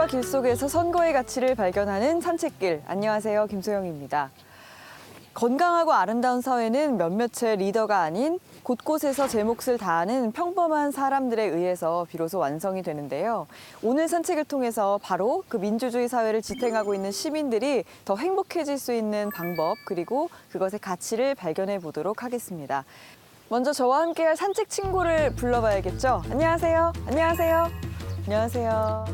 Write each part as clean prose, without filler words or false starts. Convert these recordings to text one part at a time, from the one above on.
일상과 길 속에서 선거의 가치를 발견하는 산책길. 안녕하세요, 김소영입니다. 건강하고 아름다운 사회는 몇몇의 리더가 아닌 곳곳에서 제 몫을 다하는 평범한 사람들에 의해서 비로소 완성이 되는데요. 오늘 산책을 통해서 바로 그 민주주의 사회를 지탱하고 있는 시민들이 더 행복해질 수 있는 방법, 그리고 그것의 가치를 발견해 보도록 하겠습니다. 먼저 저와 함께할 산책 친구를 불러봐야겠죠? 안녕하세요. 안녕하세요. 안녕하세요.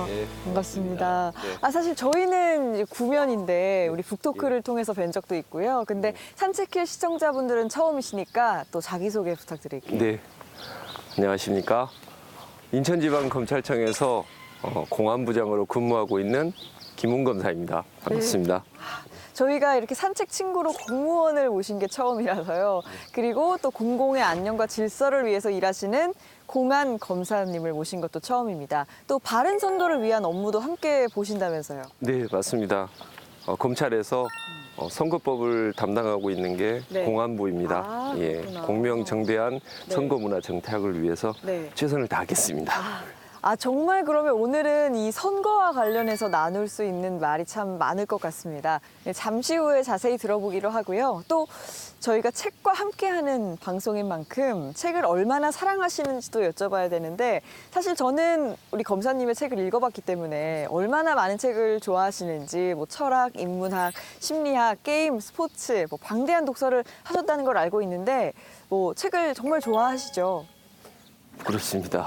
네, 반갑습니다. 네. 사실 저희는 이제 구면인데 우리 북토크를 통해서 뵌 적도 있고요. 근데 산책길 시청자분들은 처음이시니까 또 자기소개 부탁드릴게요. 네, 안녕하십니까. 인천지방검찰청에서 공안부장으로 근무하고 있는 김웅검사입니다. 반갑습니다. 저희가 이렇게 산책 친구로 공무원을 모신 게 처음이라서요. 그리고 또 공공의 안녕과 질서를 위해서 일하시는 공안 검사님을 모신 것도 처음입니다. 또 바른 선거를 위한 업무도 함께 보신다면서요. 네, 맞습니다. 검찰에서 선거법을 담당하고 있는 게 네. 공안부입니다. 아, 예, 그렇구나. 공명정대한 네. 선거문화 정착을 위해서 네. 최선을 다하겠습니다. 정말 그러면 오늘은 이 선거와 관련해서 나눌 수 있는 말이 참 많을 것 같습니다. 네, 잠시 후에 자세히 들어보기로 하고요. 또 저희가 책과 함께하는 방송인 만큼 책을 얼마나 사랑하시는지도 여쭤봐야 되는데, 사실 저는 우리 검사님의 책을 읽어봤기 때문에 얼마나 많은 책을 좋아하시는지, 뭐 철학, 인문학, 심리학, 게임, 스포츠, 뭐 방대한 독서를 하셨다는 걸 알고 있는데, 뭐 책을 정말 좋아하시죠? 그렇습니다.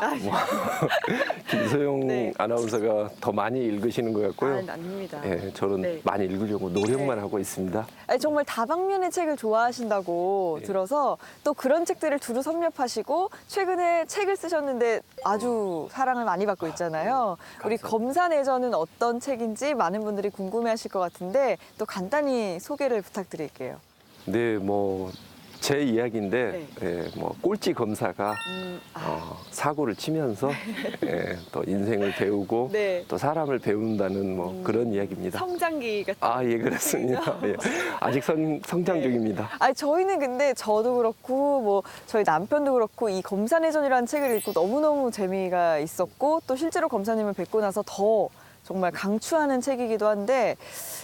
김소영 네. 아나운서가 더 많이 읽으시는 것 같고요. 아닙니다. 예, 저는 네. 많이 읽으려고 노력만 네. 하고 있습니다. 정말 다방면의 책을 좋아하신다고 네. 들어서 또 그런 책들을 두루 섭렵하시고 최근에 책을 쓰셨는데 아주 사랑을 많이 받고 있잖아요. 우리 감사합니다. 검사내전은 어떤 책인지 많은 분들이 궁금해하실 것 같은데 또 간단히 소개를 부탁드릴게요. 네, 뭐 제 이야기인데 예, 뭐 꼴찌 검사가 사고를 치면서 예, 또 인생을 배우고 네. 또 사람을 배운다는 뭐 그런 이야기입니다. 성장기 같은. 예, 그렇습니다. 예, 아직 성장 네. 중입니다. 저희는 근데 저도 그렇고 뭐 저희 남편도 그렇고 이 검사내전이라는 책을 읽고 너무너무 재미가 있었고 또 실제로 검사님을 뵙고 나서 더 정말 강추하는 책이기도 한데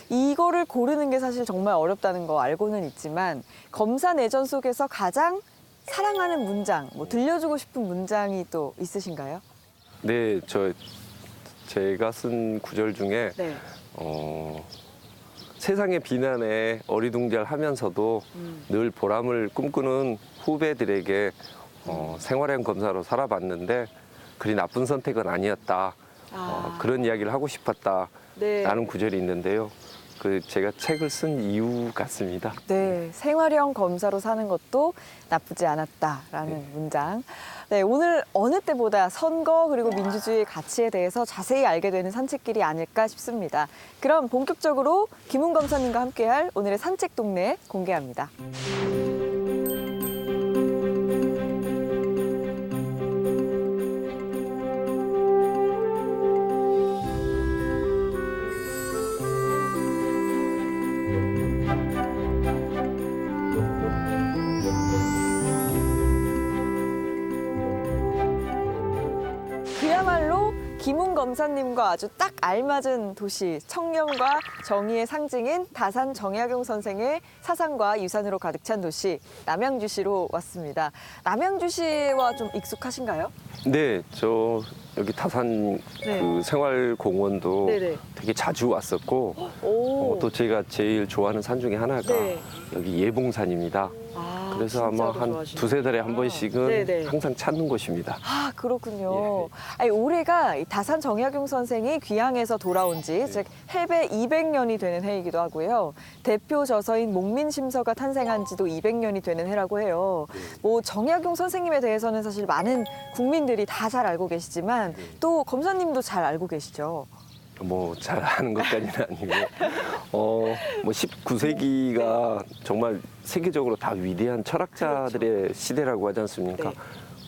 이거를 고르는 게 사실 정말 어렵다는 거 알고는 있지만 검사내전 속에서 가장 사랑하는 문장, 뭐 들려주고 싶은 문장이 또 있으신가요? 네, 제가 쓴 구절 중에 네. 세상의 비난에 어리둥절하면서도 늘 보람을 꿈꾸는 후배들에게 생활형 검사로 살아봤는데 그리 나쁜 선택은 아니었다. 그런 이야기를 하고 싶었다. 네. 라는 구절이 있는데요. 제가 책을 쓴 이유 같습니다. 네, 생활형 검사로 사는 것도 나쁘지 않았다라는 문장. 네, 오늘 어느 때보다 선거 그리고 민주주의의 가치에 대해서 자세히 알게 되는 산책길이 아닐까 싶습니다. 그럼 본격적으로 김웅 검사님과 함께할 오늘의 산책 동네 공개합니다. 그야말로 김웅 검사님과 아주 딱 알맞은 도시, 청렴과 정의의 상징인 다산 정약용 선생의 사상과 유산으로 가득 찬 도시, 남양주시로 왔습니다. 남양주시와 좀 익숙하신가요? 네, 저 여기 다산 네. 그 생활공원도 네네. 되게 자주 왔었고 오. 또 제가 제일 좋아하는 산 중에 하나가 네. 여기 예봉산입니다. 그래서 아마 진짜로 한 좋아하시는구나. 두세 달에 한 번씩은 네네. 항상 찾는 곳입니다. 그렇군요. 예. 올해가 이 다산 정약용 선생이 귀향해서 돌아온 지, 즉 해배 200년이 되는 해이기도 하고요. 대표 저서인 목민심서가 탄생한 지도 200년이 되는 해라고 해요. 뭐 정약용 선생님에 대해서는 사실 많은 국민들이 다 잘 알고 계시지만 또 검사님도 잘 알고 계시죠. 뭐 잘하는 것까지는 아니고 뭐 19세기가 정말 세계적으로 다 위대한 철학자들의 시대라고 하지 않습니까? 네.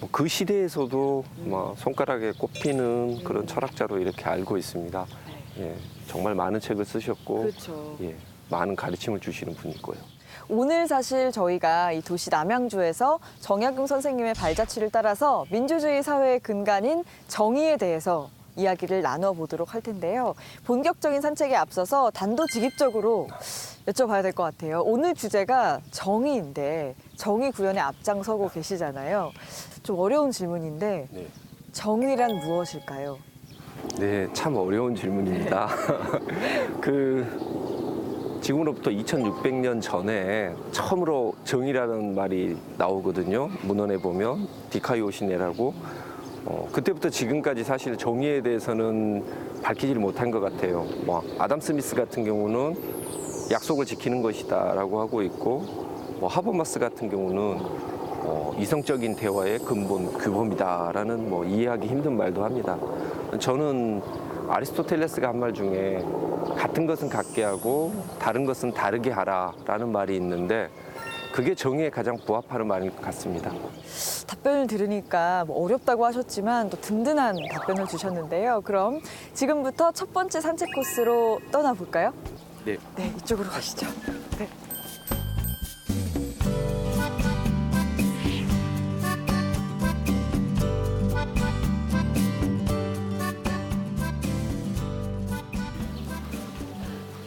뭐그 시대에서도 막 손가락에 꼽히는 그런 철학자로 이렇게 알고 있습니다. 예, 정말 많은 책을 쓰셨고 그렇죠. 예, 많은 가르침을 주시는 분이고요. 오늘 사실 저희가 이 도시 남양주에서 정약용 선생님의 발자취를 따라서 민주주의 사회의 근간인 정의에 대해서 이야기를 나눠보도록 할 텐데요. 본격적인 산책에 앞서서 단도직입적으로 여쭤봐야 될 것 같아요. 오늘 주제가 정의인데 정의 구현에 앞장서고 계시잖아요. 좀 어려운 질문인데 네. 정의란 무엇일까요? 네, 참 어려운 질문입니다. 지금으로부터 2600년 전에 처음으로 정의라는 말이 나오거든요. 문헌에 보면 디카이오시네라고. 그때부터 지금까지 사실 정의에 대해서는 밝히지를 못한 것 같아요. 뭐 아담 스미스 같은 경우는 약속을 지키는 것이다라고 하고 있고, 뭐 하버마스 같은 경우는 이성적인 대화의 근본 규범이다라는 뭐 이해하기 힘든 말도 합니다. 저는 아리스토텔레스가 한 말 중에 같은 것은 같게 하고 다른 것은 다르게 하라라는 말이 있는데 그게 정의에 가장 부합하는 말인 것 같습니다. 답변을 들으니까 뭐 어렵다고 하셨지만 또 든든한 답변을 주셨는데요. 그럼 지금부터 첫 번째 산책 코스로 떠나볼까요? 네. 네, 이쪽으로 가시죠. 네.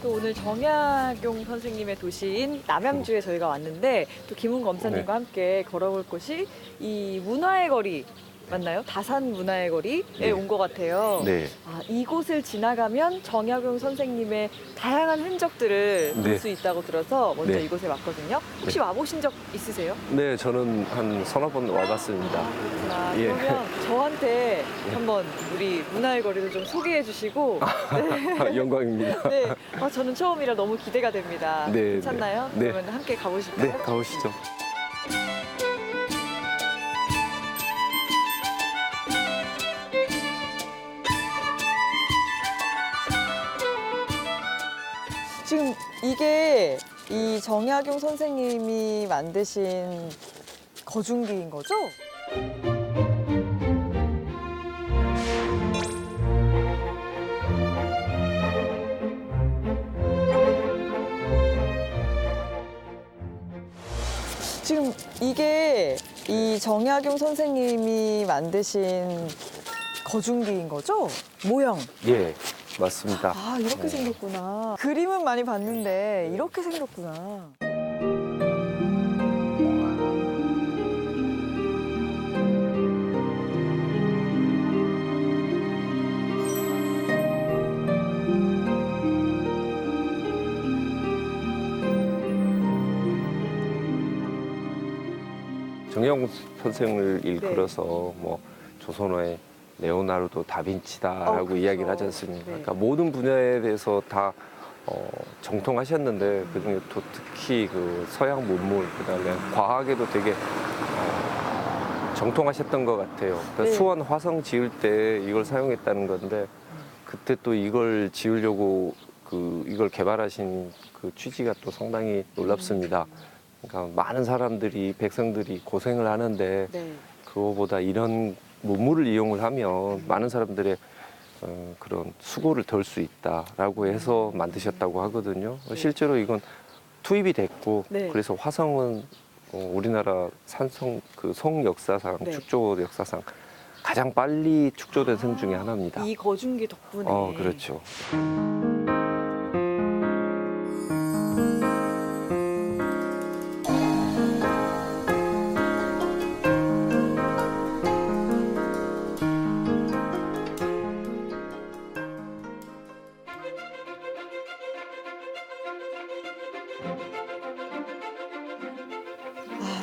또 오늘 정약용 선생님의 도시인 남양주에 저희가 왔는데 또 김훈 검사님과 함께 걸어볼 곳이 이 문화의 거리 맞나요? 다산 문화의 거리에 네. 온 것 같아요. 네. 아, 이곳을 지나가면 정약용 선생님의 다양한 흔적들을 볼 네. 수 있다고 들어서 먼저 네. 이곳에 왔거든요. 혹시 와보신 적 있으세요? 네, 저는 한 서너 번 와봤습니다. 아, 예. 그러면 저한테 한번 우리 문화의 거리를 좀 소개해 주시고 영광입니다. 네, 저는 처음이라 너무 기대가 됩니다. 네, 괜찮나요? 네. 그러면 함께 가보실까요? 네, 가보시죠. 지금 이게 이 정약용 선생님이 만드신 거중기인 거죠? 지금 이게 이 정약용 선생님이 만드신 거중기인 거죠? 모형. 예, 맞습니다. 아, 이렇게 생겼구나. 그림은 많이 봤는데 이렇게 생겼구나. 정영 선생을 일컬어서 뭐 조선어의 레오나르도 다빈치다라고 그렇죠. 이야기를 하지 않습니까? 네. 그러니까 모든 분야에 대해서 다 정통하셨는데 그중에 또 특히 그 서양 문물 그다음에 과학에도 되게 정통하셨던 것 같아요. 그러니까 네. 수원 화성 지을 때 이걸 사용했다는 건데 그때 또 이걸 지으려고 이걸 개발하신 그 취지가 또 상당히 놀랍습니다. 그러니까 많은 사람들이 백성들이 고생을 하는데 네. 그거보다 이런 문물을 이용을 하면 많은 사람들의 그런 수고를 덜 수 있다라고 해서 만드셨다고 하거든요. 실제로 이건 투입이 됐고 네. 그래서 화성은 우리나라 산성 그 성 역사상 네. 축조 역사상 가장 빨리 축조된 성 중에 하나입니다. 이 거중기 덕분에. 그렇죠.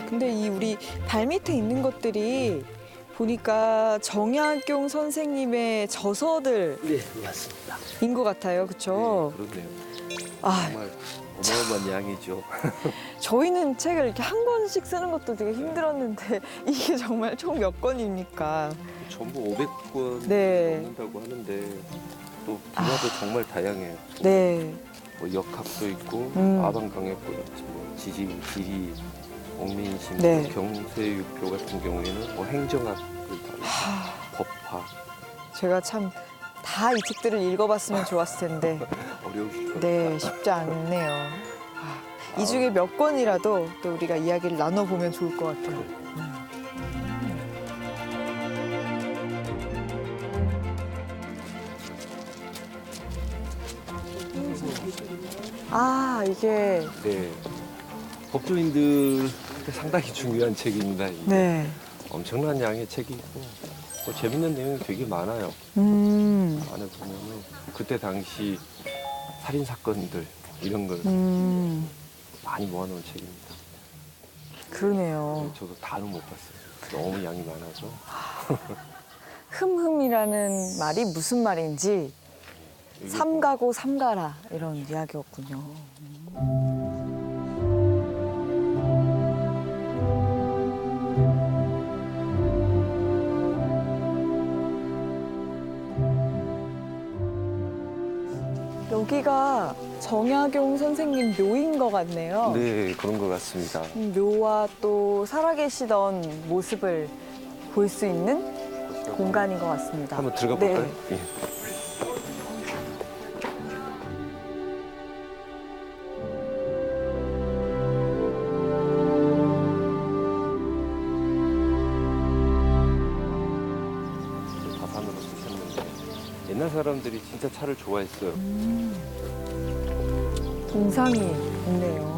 근데 이 우리 발밑에 있는 것들이 보니까 정약용 선생님의 저서들인 네, 맞습니다. 것 같아요. 그렇죠? 그렇네요. 아, 정말 어마어마한 양이죠. 저희는 책을 이렇게 한 권씩 쓰는 것도 되게 힘들었는데 이게 정말 총 몇 권입니까? 전부 500권 네. 넘는다고 하는데 또 분야도 정말 다양해요. 네. 뭐 역학도 있고 아방강역도 있지, 뭐 지리, 옥민심, 네. 경세육교 같은 경우에는 뭐 행정학을 다루고 법학 제가 참 다 이 책들을 읽어봤으면 좋았을 텐데 어려우실 거예요. 네, 쉽지 않네요. 이 중에 몇 권이라도 또 우리가 이야기를 나눠보면 좋을 것 같아요. 아, 이게 네. 법조인들한테 상당히 중요한 책입니다. 이게. 네. 엄청난 양의 책이 있고 뭐 재밌는 내용이 되게 많아요. 안에 보면은 그때 당시 살인 사건들 이런 걸 많이 모아놓은 책입니다. 그러네요. 저도 다는 못 봤어요. 너무 양이 많아서. 흠흠이라는 말이 무슨 말인지 이게 삼가고 삼가라 이런 이야기였군요. 여기가 정약용 선생님 묘인 것 같네요. 네, 그런 것 같습니다. 묘와 또 살아계시던 모습을 볼 수 있는 공간인 것 같습니다. 한번 들어가 볼까요? 네. 예. 가산으로 쓰셨는데 옛날 사람들이 진짜 차를 좋아했어요. 동상이 있네요.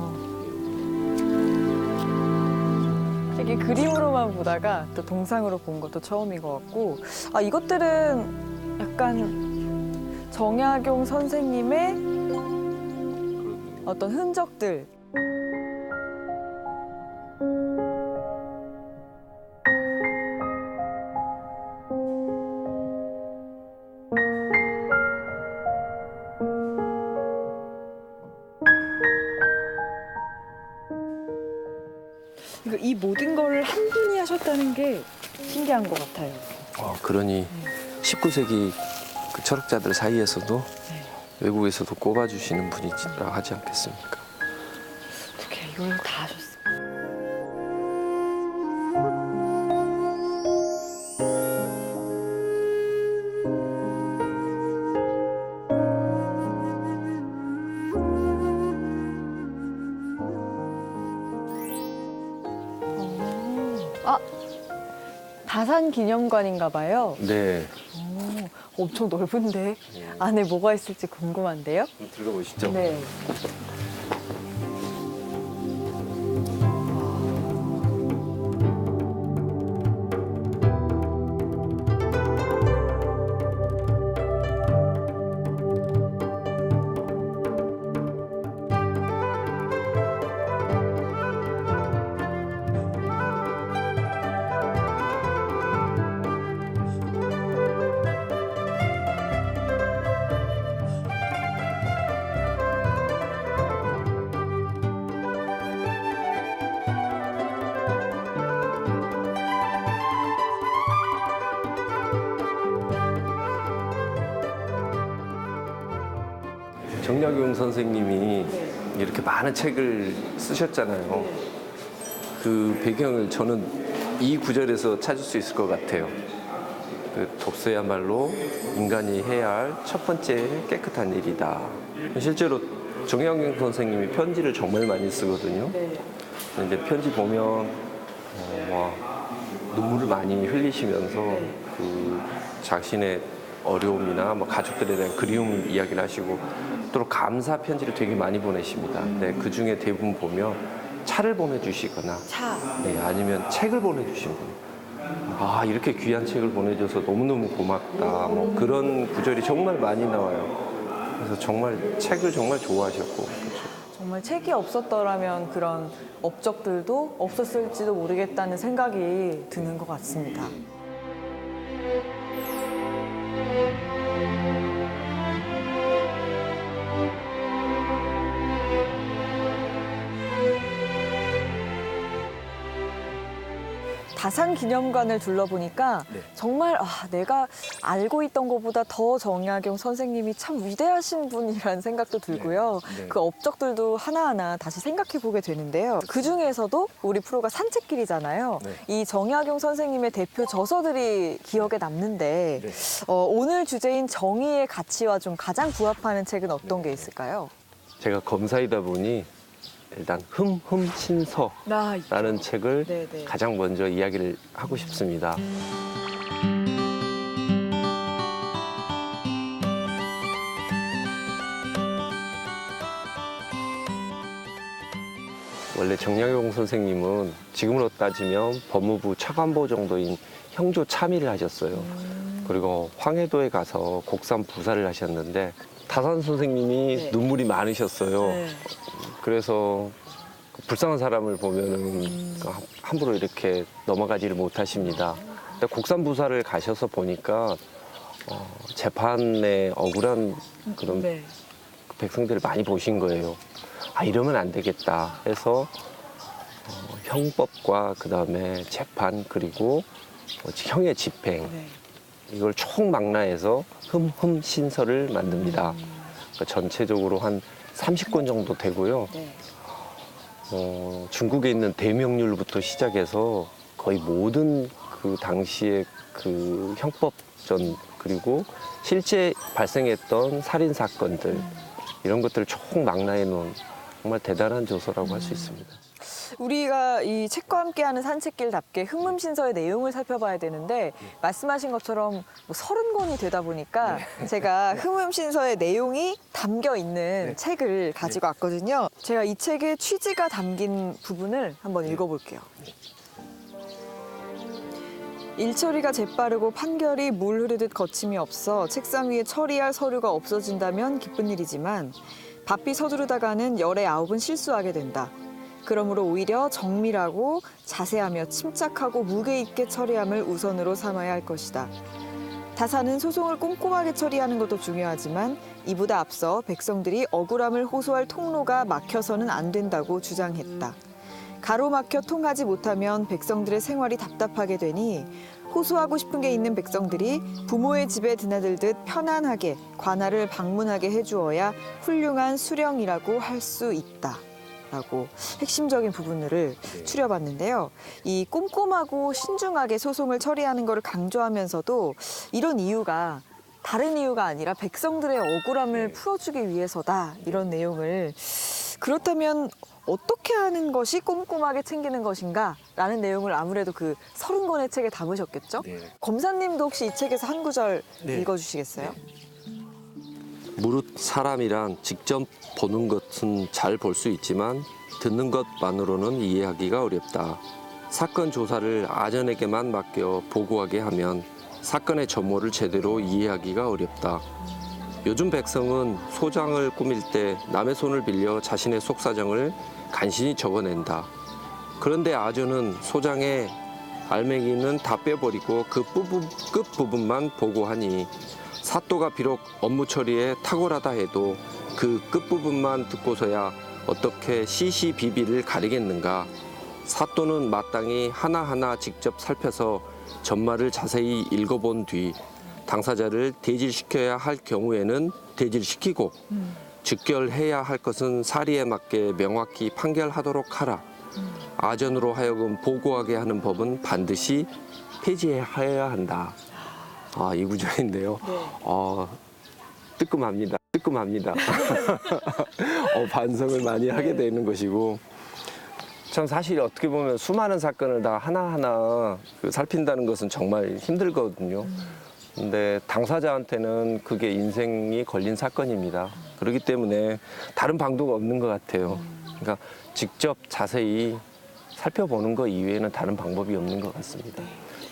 이게 그림으로만 보다가 또 동상으로 본 것도 처음인 것 같고, 아, 이것들은 약간 정약용 선생님의 그러네요. 어떤 흔적들. 이 모든 걸 한 분이 하셨다는 게 신기한 것 같아요. 그러니 19세기 그 철학자들 사이에서도 외국에서도 꼽아주시는 분이라 하지 않겠습니까? 어떻게 이걸 다 하셨어요? 아, 다산기념관인가 봐요. 네. 엄청 넓은데 안에 뭐가 있을지 궁금한데요? 한번 들어가 보시죠. 네. 정약용 선생님이 이렇게 많은 책을 쓰셨잖아요. 그 배경을 저는 이 구절에서 찾을 수 있을 것 같아요. 그 독서야말로 인간이 해야 할 첫 번째 깨끗한 일이다. 실제로 정약용 선생님이 편지를 정말 많이 쓰거든요. 근데 이제 편지 보면 눈물을 많이 흘리시면서 그 자신의 어려움이나 뭐 가족들에 대한 그리움 이야기를 하시고 또 감사 편지를 되게 많이 보내십니다. 네, 그 중에 대부분 보면 차를 보내주시거나 네, 아니면 책을 보내주신 분. 아, 이렇게 귀한 책을 보내줘서 너무너무 고맙다. 뭐 그런 구절이 정말 많이 나와요. 그래서 정말 책을 정말 좋아하셨고. 그렇죠. 정말 책이 없었더라면 그런 업적들도 없었을지도 모르겠다는 생각이 드는 것 같습니다. 다산기념관을 둘러보니까 네. 정말 내가 알고 있던 것보다 더 정약용 선생님이 참 위대하신 분이라는 생각도 들고요. 네. 네. 그 업적들도 하나하나 다시 생각해 보게 되는데요. 그 중에서도 우리 프로가 산책길이잖아요. 네. 이 정약용 선생님의 대표 저서들이 기억에 남는데 네. 오늘 주제인 정의의 가치와 좀 가장 부합하는 책은 어떤 게 있을까요? 제가 검사이다 보니 일단 흠흠신서라는 책을 네네. 가장 먼저 이야기를 하고 싶습니다. 원래 정약용 선생님은 지금으로 따지면 법무부 차관보 정도인 형조 참의를 하셨어요. 그리고 황해도에 가서 곡산 부사를 하셨는데 다산 선생님이 네. 눈물이 많으셨어요. 네. 그래서 불쌍한 사람을 보면은 함부로 이렇게 넘어가지를 못하십니다. 근데 곡산 부사를 가셔서 보니까 재판에 억울한 그런 네. 백성들을 많이 보신 거예요. 아, 이러면 안 되겠다 해서 형법과 그다음에 재판 그리고 형의 집행 네. 이걸 총망라해서 흠흠신서를 만듭니다. 그러니까 전체적으로 한 30권 정도 되고요. 네. 중국에 있는 대명률부터 시작해서 거의 모든 그 당시의 그 형법전 그리고 실제 발생했던 살인 사건들 이런 것들을 총망라해 놓은 정말 대단한 조서라고 할 수 있습니다. 우리가 이 책과 함께하는 산책길답게 흠흠신서의 내용을 살펴봐야 되는데 말씀하신 것처럼 뭐 30권이 되다 보니까 제가 흠흠신서의 내용이 담겨 있는 책을 가지고 왔거든요. 제가 이 책의 취지가 담긴 부분을 한번 읽어볼게요. 일처리가 재빠르고 판결이 물 흐르듯 거침이 없어 책상 위에 처리할 서류가 없어진다면 기쁜 일이지만 바삐 서두르다가는 열의 9은 실수하게 된다. 그러므로 오히려 정밀하고 자세하며 침착하고 무게 있게 처리함을 우선으로 삼아야 할 것이다. 다사는 소송을 꼼꼼하게 처리하는 것도 중요하지만 이보다 앞서 백성들이 억울함을 호소할 통로가 막혀서는 안 된다고 주장했다. 가로막혀 통하지 못하면 백성들의 생활이 답답하게 되니 호소하고 싶은 게 있는 백성들이 부모의 집에 드나들듯 편안하게 관할을 방문하게 해주어야 훌륭한 수령이라고 할 수 있다. 라고 핵심적인 부분들을 추려봤는데요. 이 꼼꼼하고 신중하게 소송을 처리하는 것을 강조하면서도 이런 이유가 다른 이유가 아니라 백성들의 억울함을 풀어주기 위해서다. 이런 내용을 그렇다면 어떻게 하는 것이 꼼꼼하게 챙기는 것인가? 라는 내용을 아무래도 그 30권의 책에 담으셨겠죠? 네. 검사님도 혹시 이 책에서 한 구절 네. 읽어주시겠어요? 무릇 사람이란 직접 보는 것은 잘 볼 수 있지만 듣는 것만으로는 이해하기가 어렵다. 사건 조사를 아전에게만 맡겨 보고하게 하면 사건의 전모를 제대로 이해하기가 어렵다. 요즘 백성은 소장을 꾸밀 때 남의 손을 빌려 자신의 속사정을 간신히 적어낸다. 그런데 아전은 소장의 알맹이는 다 빼버리고 그 끝부분만 보고하니 사또가 비록 업무 처리에 탁월하다 해도 그 끝부분만 듣고서야 어떻게 시시비비를 가리겠는가. 사또는 마땅히 하나하나 직접 살펴서 전말을 자세히 읽어본 뒤 당사자를 대질시켜야 할 경우에는 대질시키고 즉결해야 할 것은 사리에 맞게 명확히 판결하도록 하라. 아전으로 하여금 보고하게 하는 법은 반드시 폐지해야 한다. 아, 이 구절인데요. 뜨끔합니다. 뜨끔합니다. 반성을 많이 하게 되는 것이고 참 사실 어떻게 보면 수많은 사건을 다 하나하나 살핀다는 것은 정말 힘들거든요. 근데 당사자한테는 그게 인생이 걸린 사건입니다. 그렇기 때문에 다른 방도가 없는 것 같아요. 그러니까 직접 자세히 살펴보는 것 이외에는 다른 방법이 없는 것 같습니다.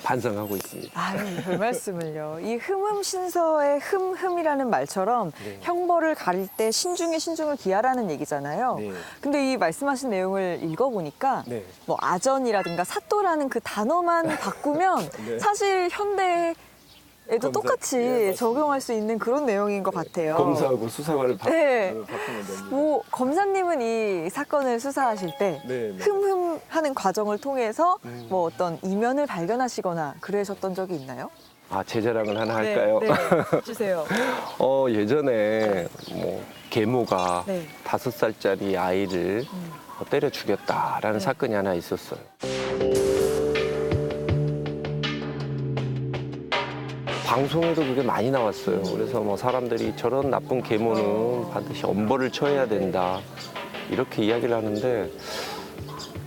반성하고 있습니다. 아유, 별 말씀을요. 이 흠흠신서의 흠흠이라는 말처럼 네. 형벌을 가릴 때 신중에 신중을 기하라는 얘기잖아요. 네. 근데 이 말씀하신 내용을 읽어보니까 네. 뭐 아전이라든가 사또라는 그 단어만 바꾸면 네. 사실 현대의 에도 똑같이 네, 적용할 수 있는 그런 내용인 것 같아요. 검사하고 수사관을 네. 바꾸면 됩니다. 뭐 검사님은 이 사건을 수사하실 때 네, 네. 흠흠하는 과정을 통해서 뭐 어떤 이면을 발견하시거나 그러셨던 적이 있나요? 아, 제 자랑을 하나 할까요? 네, 주세요. 예전에 뭐 계모가 네. 5살짜리 아이를 때려 죽였다라는 네. 사건이 하나 있었어요. 방송에도 그게 많이 나왔어요. 그래서 뭐 사람들이 저런 나쁜 계모는 반드시 엄벌을 쳐야 된다 이렇게 이야기를 하는데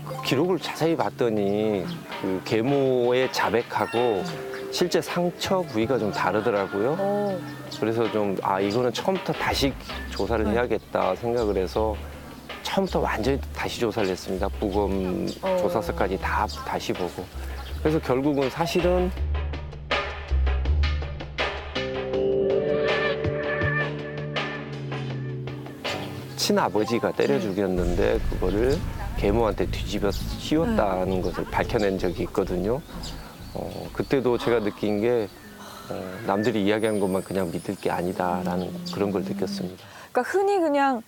그 기록을 자세히 봤더니 그 계모의 자백하고 실제 상처 부위가 좀 다르더라고요. 오, 그래서 좀 이거는 처음부터 다시 조사를 네. 해야겠다 생각을 해서 처음부터 완전히 다시 조사를 했습니다. 부검 조사서까지 다 다시 보고. 그래서 결국은 사실은 친아버지가 때려 죽였는데 그거를 계모한테 뒤집어 씌웠다는 것을 밝혀낸 적이 있거든요. 그때도 제가 느낀 게 남들이 이야기하는 것만 그냥 믿을 게 아니다라는 그런 걸 느꼈습니다. 그러니까 흔히 그냥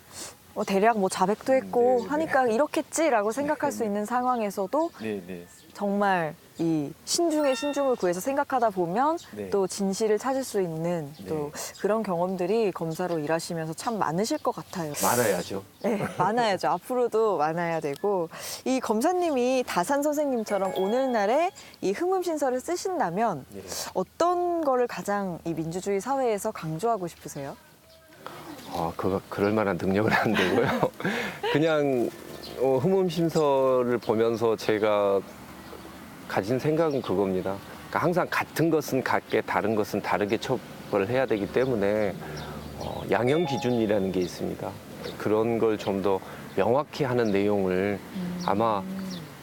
대략 뭐 자백도 했고 네, 네. 하니까 이렇겠지라고 생각할 수 있는 상황에서도 네. 정말 이 신중에 신중을 구해서 생각하다 보면 네. 또 진실을 찾을 수 있는 또 그런 경험들이 검사로 일하시면서 참 많으실 것 같아요. 말아야죠. 네, 많아야죠. 앞으로도 많아야 되고 이 검사님이 다산 선생님처럼 오늘날에 이 흠음신서를 쓰신다면 네. 어떤 거를 가장 이 민주주의 사회에서 강조하고 싶으세요? 그럴 만한 능력은 안 되고요. 그냥 흠음심서를 보면서 제가 가진 생각은 그겁니다. 그러니까 항상 같은 것은 같게 다른 것은 다르게 처벌을 해야 되기 때문에 양형 기준이라는 게 있습니다. 그런 걸 좀 더 명확히 하는 내용을 아마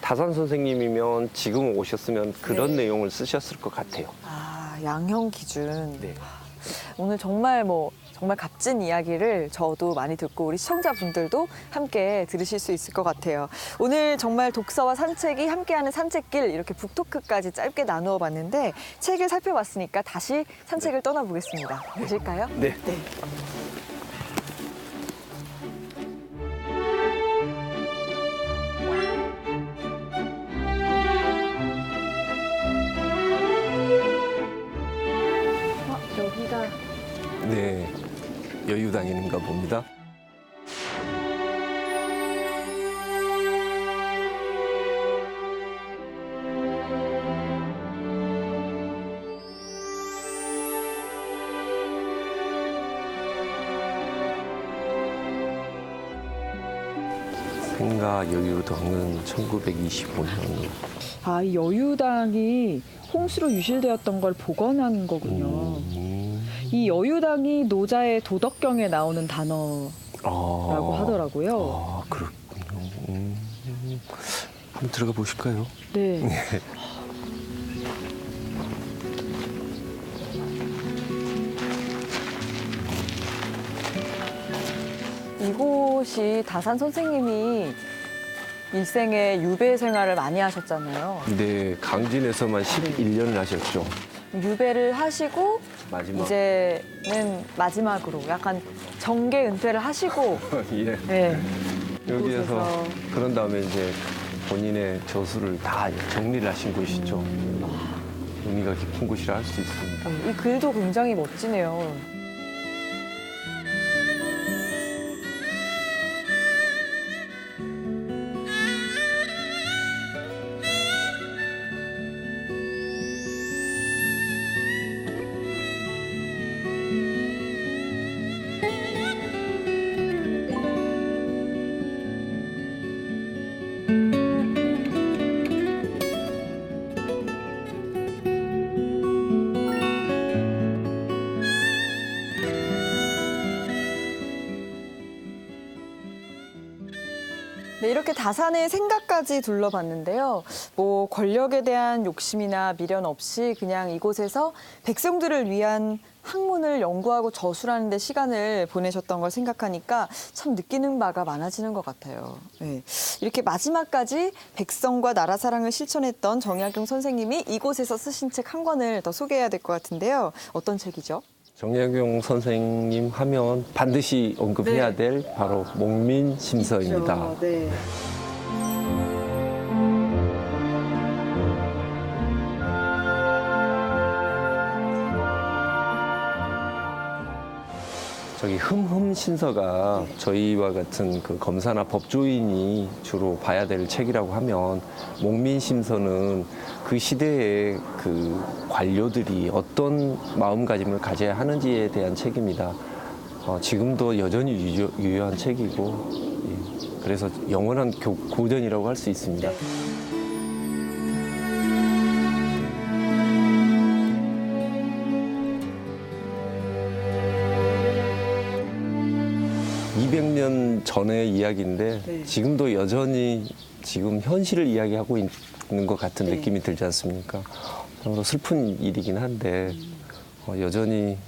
다산 선생님이면 지금 오셨으면 그런 네. 내용을 쓰셨을 것 같아요. 양형 기준. 네. 오늘 정말 정말 값진 이야기를 저도 많이 듣고 우리 시청자분들도 함께 들으실 수 있을 것 같아요. 오늘 정말 독서와 산책이 함께하는 산책길 이렇게 북토크까지 짧게 나누어 봤는데 책을 살펴봤으니까 다시 산책을 떠나보겠습니다. 보실까요? 네. 여기가 네. 여유당인가 봅니다. 생가 여유당은 1925년. 이 여유당이 홍수로 유실되었던 걸 복원한 거군요. 이 여유당이 노자의 도덕경에 나오는 단어라고 하더라고요. 그렇군요. 한번 들어가 보실까요? 네. 이곳이 다산 선생님이 일생에 유배 생활을 많이 하셨잖아요. 네, 강진에서만 11년을 하셨죠. 유배를 하시고 마지막. 이제는 마지막으로 약간 정계 은퇴를 하시고 예. 네. 여기에서 이곳에서. 그런 다음에 이제 본인의 저술을 다 정리를 하신 곳이죠. 의미가 깊은 곳이라 할 수 있습니다. 이 글도 굉장히 멋지네요. 네, 이렇게 다산의 생각까지 둘러봤는데요. 뭐 권력에 대한 욕심이나 미련 없이 그냥 이곳에서 백성들을 위한 학문을 연구하고 저술하는 데 시간을 보내셨던 걸 생각하니까 참 느끼는 바가 많아지는 것 같아요. 네. 이렇게 마지막까지 백성과 나라 사랑을 실천했던 정약용 선생님이 이곳에서 쓰신 책 한 권을 더 소개해야 될 것 같은데요. 어떤 책이죠? 정약용 선생님 하면 반드시 언급해야 네. 될 바로 목민심서입니다. 네. 저기 흠흠신서가 저희와 같은 그 검사나 법조인이 주로 봐야 될 책이라고 하면 목민심서는 그 시대의 그 관료들이 어떤 마음가짐을 가져야 하는지에 대한 책입니다. 지금도 여전히 유효한 책이고 예, 그래서 영원한 고전이라고 할 수 있습니다. 200년 전의 이야기인데 네. 지금도 여전히 지금 현실을 이야기하고 있는 것 같은 네. 느낌이 들지 않습니까? 참으로 슬픈 일이긴 한데 여전히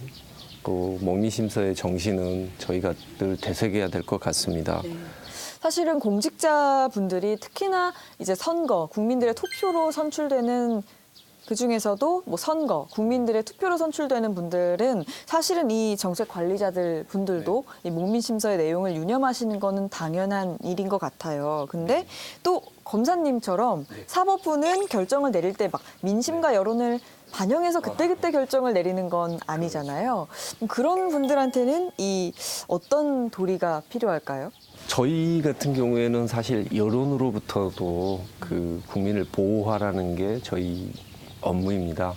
그 목민심서의 정신은 저희가 늘 되새겨야 될 것 같습니다. 네. 사실은 공직자분들이 특히나 이제 선거, 국민들의 투표로 선출되는 그 중에서도 뭐 선거, 국민들의 투표로 선출되는 분들은 사실은 이 정책 관리자들 분들도 이 목민심서의 내용을 유념하시는 거는 당연한 일인 것 같아요. 근데 또 검사님처럼 사법부는 결정을 내릴 때 막 민심과 여론을 반영해서 그때그때 결정을 내리는 건 아니잖아요. 그런 분들한테는 이 어떤 도리가 필요할까요? 저희 같은 경우에는 사실 여론으로부터도 그 국민을 보호하라는 게 저희 업무입니다.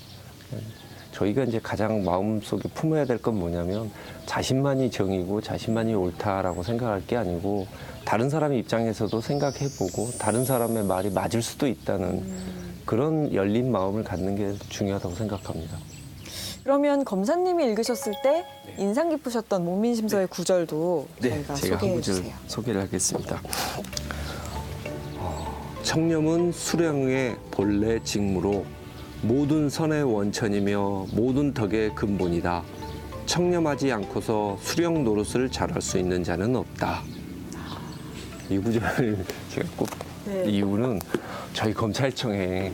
저희가 이제 가장 마음속에 품어야 될 건 뭐냐면 자신만이 정이고 자신만이 옳다라고 생각할 게 아니고 다른 사람의 입장에서도 생각해보고 다른 사람의 말이 맞을 수도 있다는 그런 열린 마음을 갖는 게 중요하다고 생각합니다. 그러면 검사님이 읽으셨을 때 인상 깊으셨던 목민심서의 구절도 저희가 제가 한 소개해 구절 주세요. 소개를 하겠습니다. 청렴은 수령의 본래 직무로 모든 선의 원천이며 모든 덕의 근본이다. 청렴하지 않고서 수령 노릇을 잘할 수 있는 자는 없다. 이 구절을 제가 꼭 네. 이유는 저희 검찰청에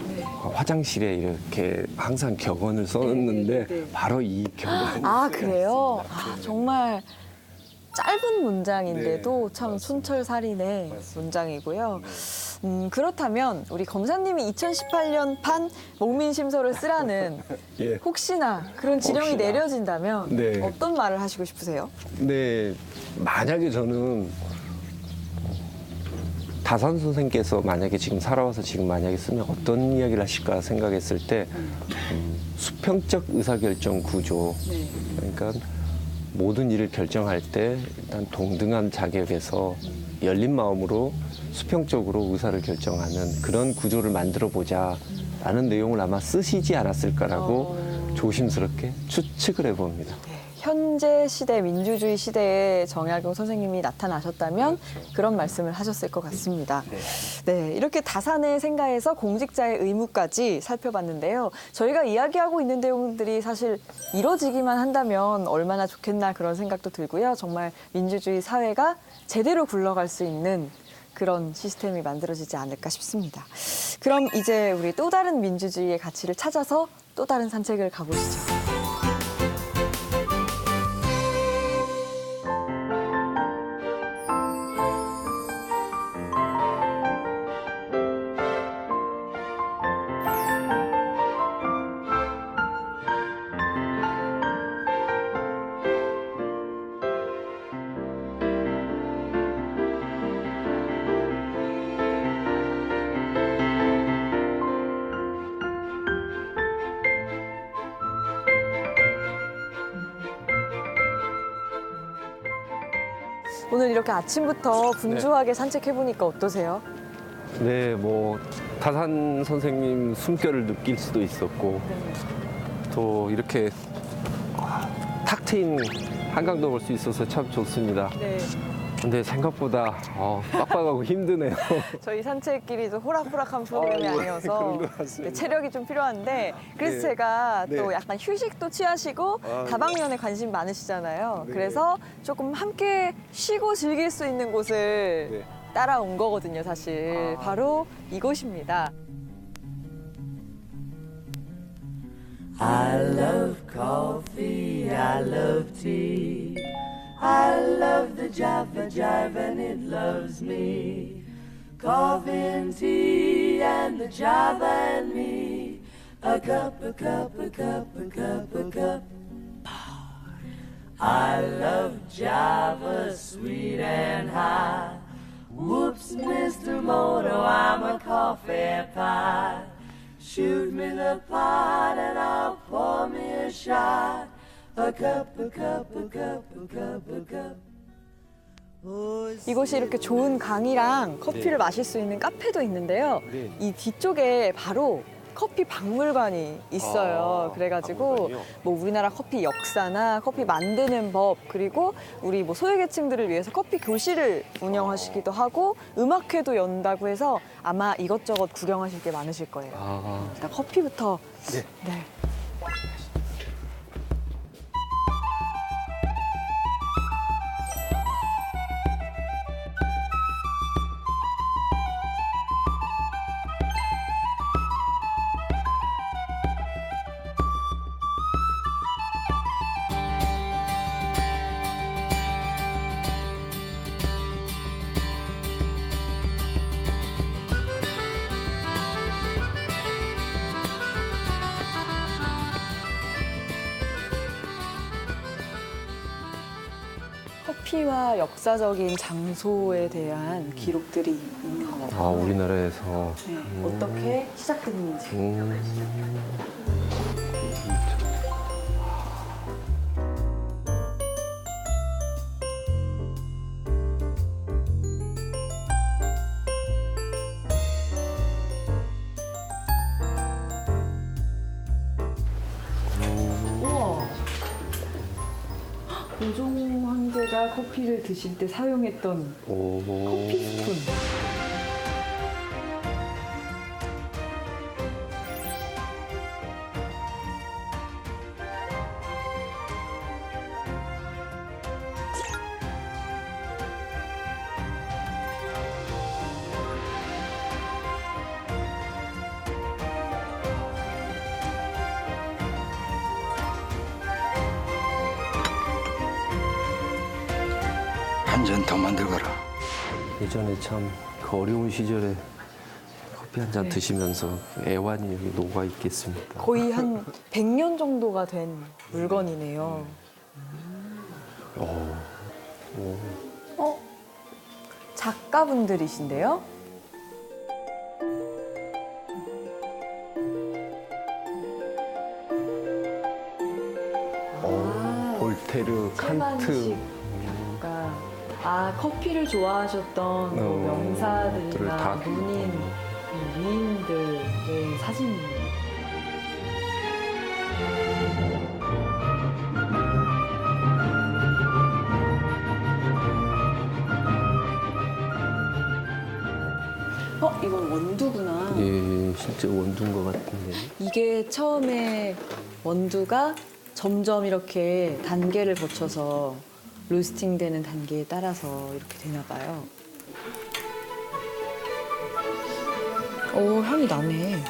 화장실에 이렇게 항상 격언을 써놓는데 바로 이 격언. 아, 그래요? 아, 정말 짧은 문장인데도 참 촌철살인의 문장이고요. 그렇다면 우리 검사님이 2018년 판 목민심서를 쓰라는 예. 혹시나 그런 지령이 혹시나. 내려진다면 네. 어떤 말을 하시고 싶으세요? 네, 만약에 저는 다산 선생께서 만약에 지금 살아와서 지금 만약에 쓰면 어떤 이야기를 하실까 생각했을 때 수평적 의사결정 구조, 그러니까 모든 일을 결정할 때 일단 동등한 자격에서 열린 마음으로 수평적으로 의사를 결정하는 그런 구조를 만들어 보자라는 내용을 아마 쓰시지 않았을까라고 조심스럽게 추측을 해봅니다. 현재 시대, 민주주의 시대에 정약용 선생님이 나타나셨다면 그런 말씀을 하셨을 것 같습니다. 네, 이렇게 다산의 생가에서 공직자의 의무까지 살펴봤는데요. 저희가 이야기하고 있는 내용들이 사실 이뤄지기만 한다면 얼마나 좋겠나 그런 생각도 들고요. 정말 민주주의 사회가 제대로 굴러갈 수 있는 그런 시스템이 만들어지지 않을까 싶습니다. 그럼 이제 우리 또 다른 민주주의의 가치를 찾아서 또 다른 산책을 가보시죠. 오늘 이렇게 아침부터 분주하게 산책해보니까 어떠세요? 네, 뭐 다산 선생님 숨결을 느낄 수도 있었고 또 이렇게 탁 트인 한강도 볼 수 있어서 참 좋습니다. 네. 근데 생각보다 빡빡하고 힘드네요. 저희 산책길이 좀 호락호락한 프로그램이 네, 아니어서 그런 것 같습니다. 네, 체력이 좀 필요한데 그래서 네. 제가 네. 또 약간 휴식도 취하시고 아, 네. 다방면에 관심 많으시잖아요. 네. 그래서 조금 함께 쉬고 즐길 수 있는 곳을 네. 따라온 거거든요, 사실. 아. 바로 이곳입니다. I love coffee, I love tea. I love the Java Jive and it loves me. Coffee and tea and the Java and me. A cup, a cup, a cup, a cup, a cup. I love Java, sweet and high. Whoops, Mr. Moto, I'm a coffee pie. Shoot me the pot and I'll pour me a shot. A cup, a cup, a cup, a cup, a cup. Oh, 이곳이 이렇게 좋은 강이랑 커피를 네. 마실 수 있는 카페도 있는데요. 네. 이 뒤쪽에 바로 커피 박물관이 있어요. 아, 그래가지고 박물관이요? 뭐 우리나라 커피 역사나 커피 만드는 법 그리고 우리 뭐 소외계층들을 위해서 커피 교실을 운영하시기도 하고 음악회도 연다고 해서 아마 이것저것 구경하실 게 많으실 거예요. 아, 일단 커피부터. 네. 네. 커피와 역사적인 장소에 대한 기록들이 있는 것 같아요. 우리나라에서. 네, 어떻게 시작됐는지. 우와. 고종 황제가 커피를 드실 때 사용했던 오. 커피 스푼. 한 잔 더 만들거라. 예전에 참 그 어려운 시절에 커피 한 잔 네. 드시면서 애환이 여기 녹아 있겠습니다. 거의 한 100년 정도가 된 물건이네요. 작가분들이신데요? 볼테르, 칸트. 최만식 작가. 커피를 좋아하셨던 그 명사들이나 들을 다 문인, 위인들의 사진입니다. 이건 원두구나. 예, 진짜 원두인 것 같은데. 이게 처음에 원두가 점점 이렇게 단계를 거쳐서 로스팅 되는 단계에 따라서 이렇게 되나 봐요. 오, 향이 나네.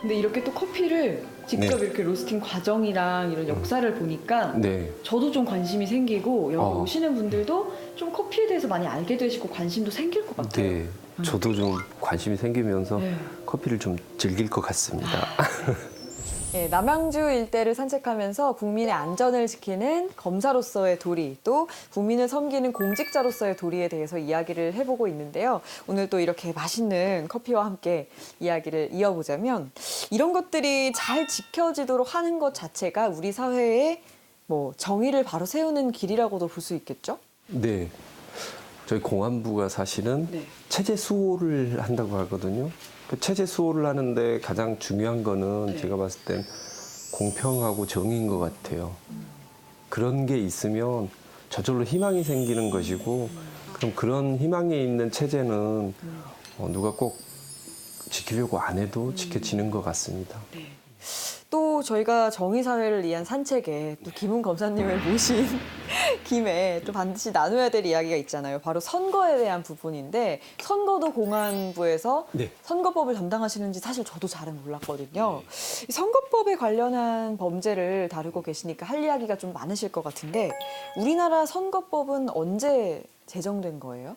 근데 이렇게 또 커피를 직접 네. 이렇게 로스팅 과정이랑 이런 역사를 보니까 네. 저도 좀 관심이 생기고 여기 어. 오시는 분들도 좀 커피에 대해서 많이 알게 되시고 관심도 생길 것 같아요. 네. 저도 좀 관심이 생기면서 네. 커피를 좀 즐길 것 같습니다. 네, 남양주 일대를 산책하면서 국민의 안전을 지키는 검사로서의 도리, 또 국민을 섬기는 공직자로서의 도리에 대해서 이야기를 해보고 있는데요. 오늘 또 이렇게 맛있는 커피와 함께 이야기를 이어보자면 이런 것들이 잘 지켜지도록 하는 것 자체가 우리 사회의 뭐 정의를 바로 세우는 길이라고도 볼 수 있겠죠? 네. 저희 공안부가 사실은 네. 체제 수호를 한다고 하거든요. 그 체제 수호를 하는데 가장 중요한 거는 네. 제가 봤을 땐 공평하고 정의인 것 같아요. 그런 게 있으면 저절로 희망이 생기는 것이고 그럼 그런 희망이 있는 체제는 누가 꼭 지키려고 안 해도 지켜지는 것 같습니다. 또 저희가 정의사회를 위한 산책에 또 김은 검사님을 모신 김에 또 반드시 나눠야 될 이야기가 있잖아요. 바로 선거에 대한 부분인데 선거도 공안부에서 네. 선거법을 담당하시는지 사실 저도 잘은 몰랐거든요. 이 선거법에 관련한 범죄를 다루고 계시니까 할 이야기가 좀 많으실 것 같은데 우리나라 선거법은 언제 제정된 거예요?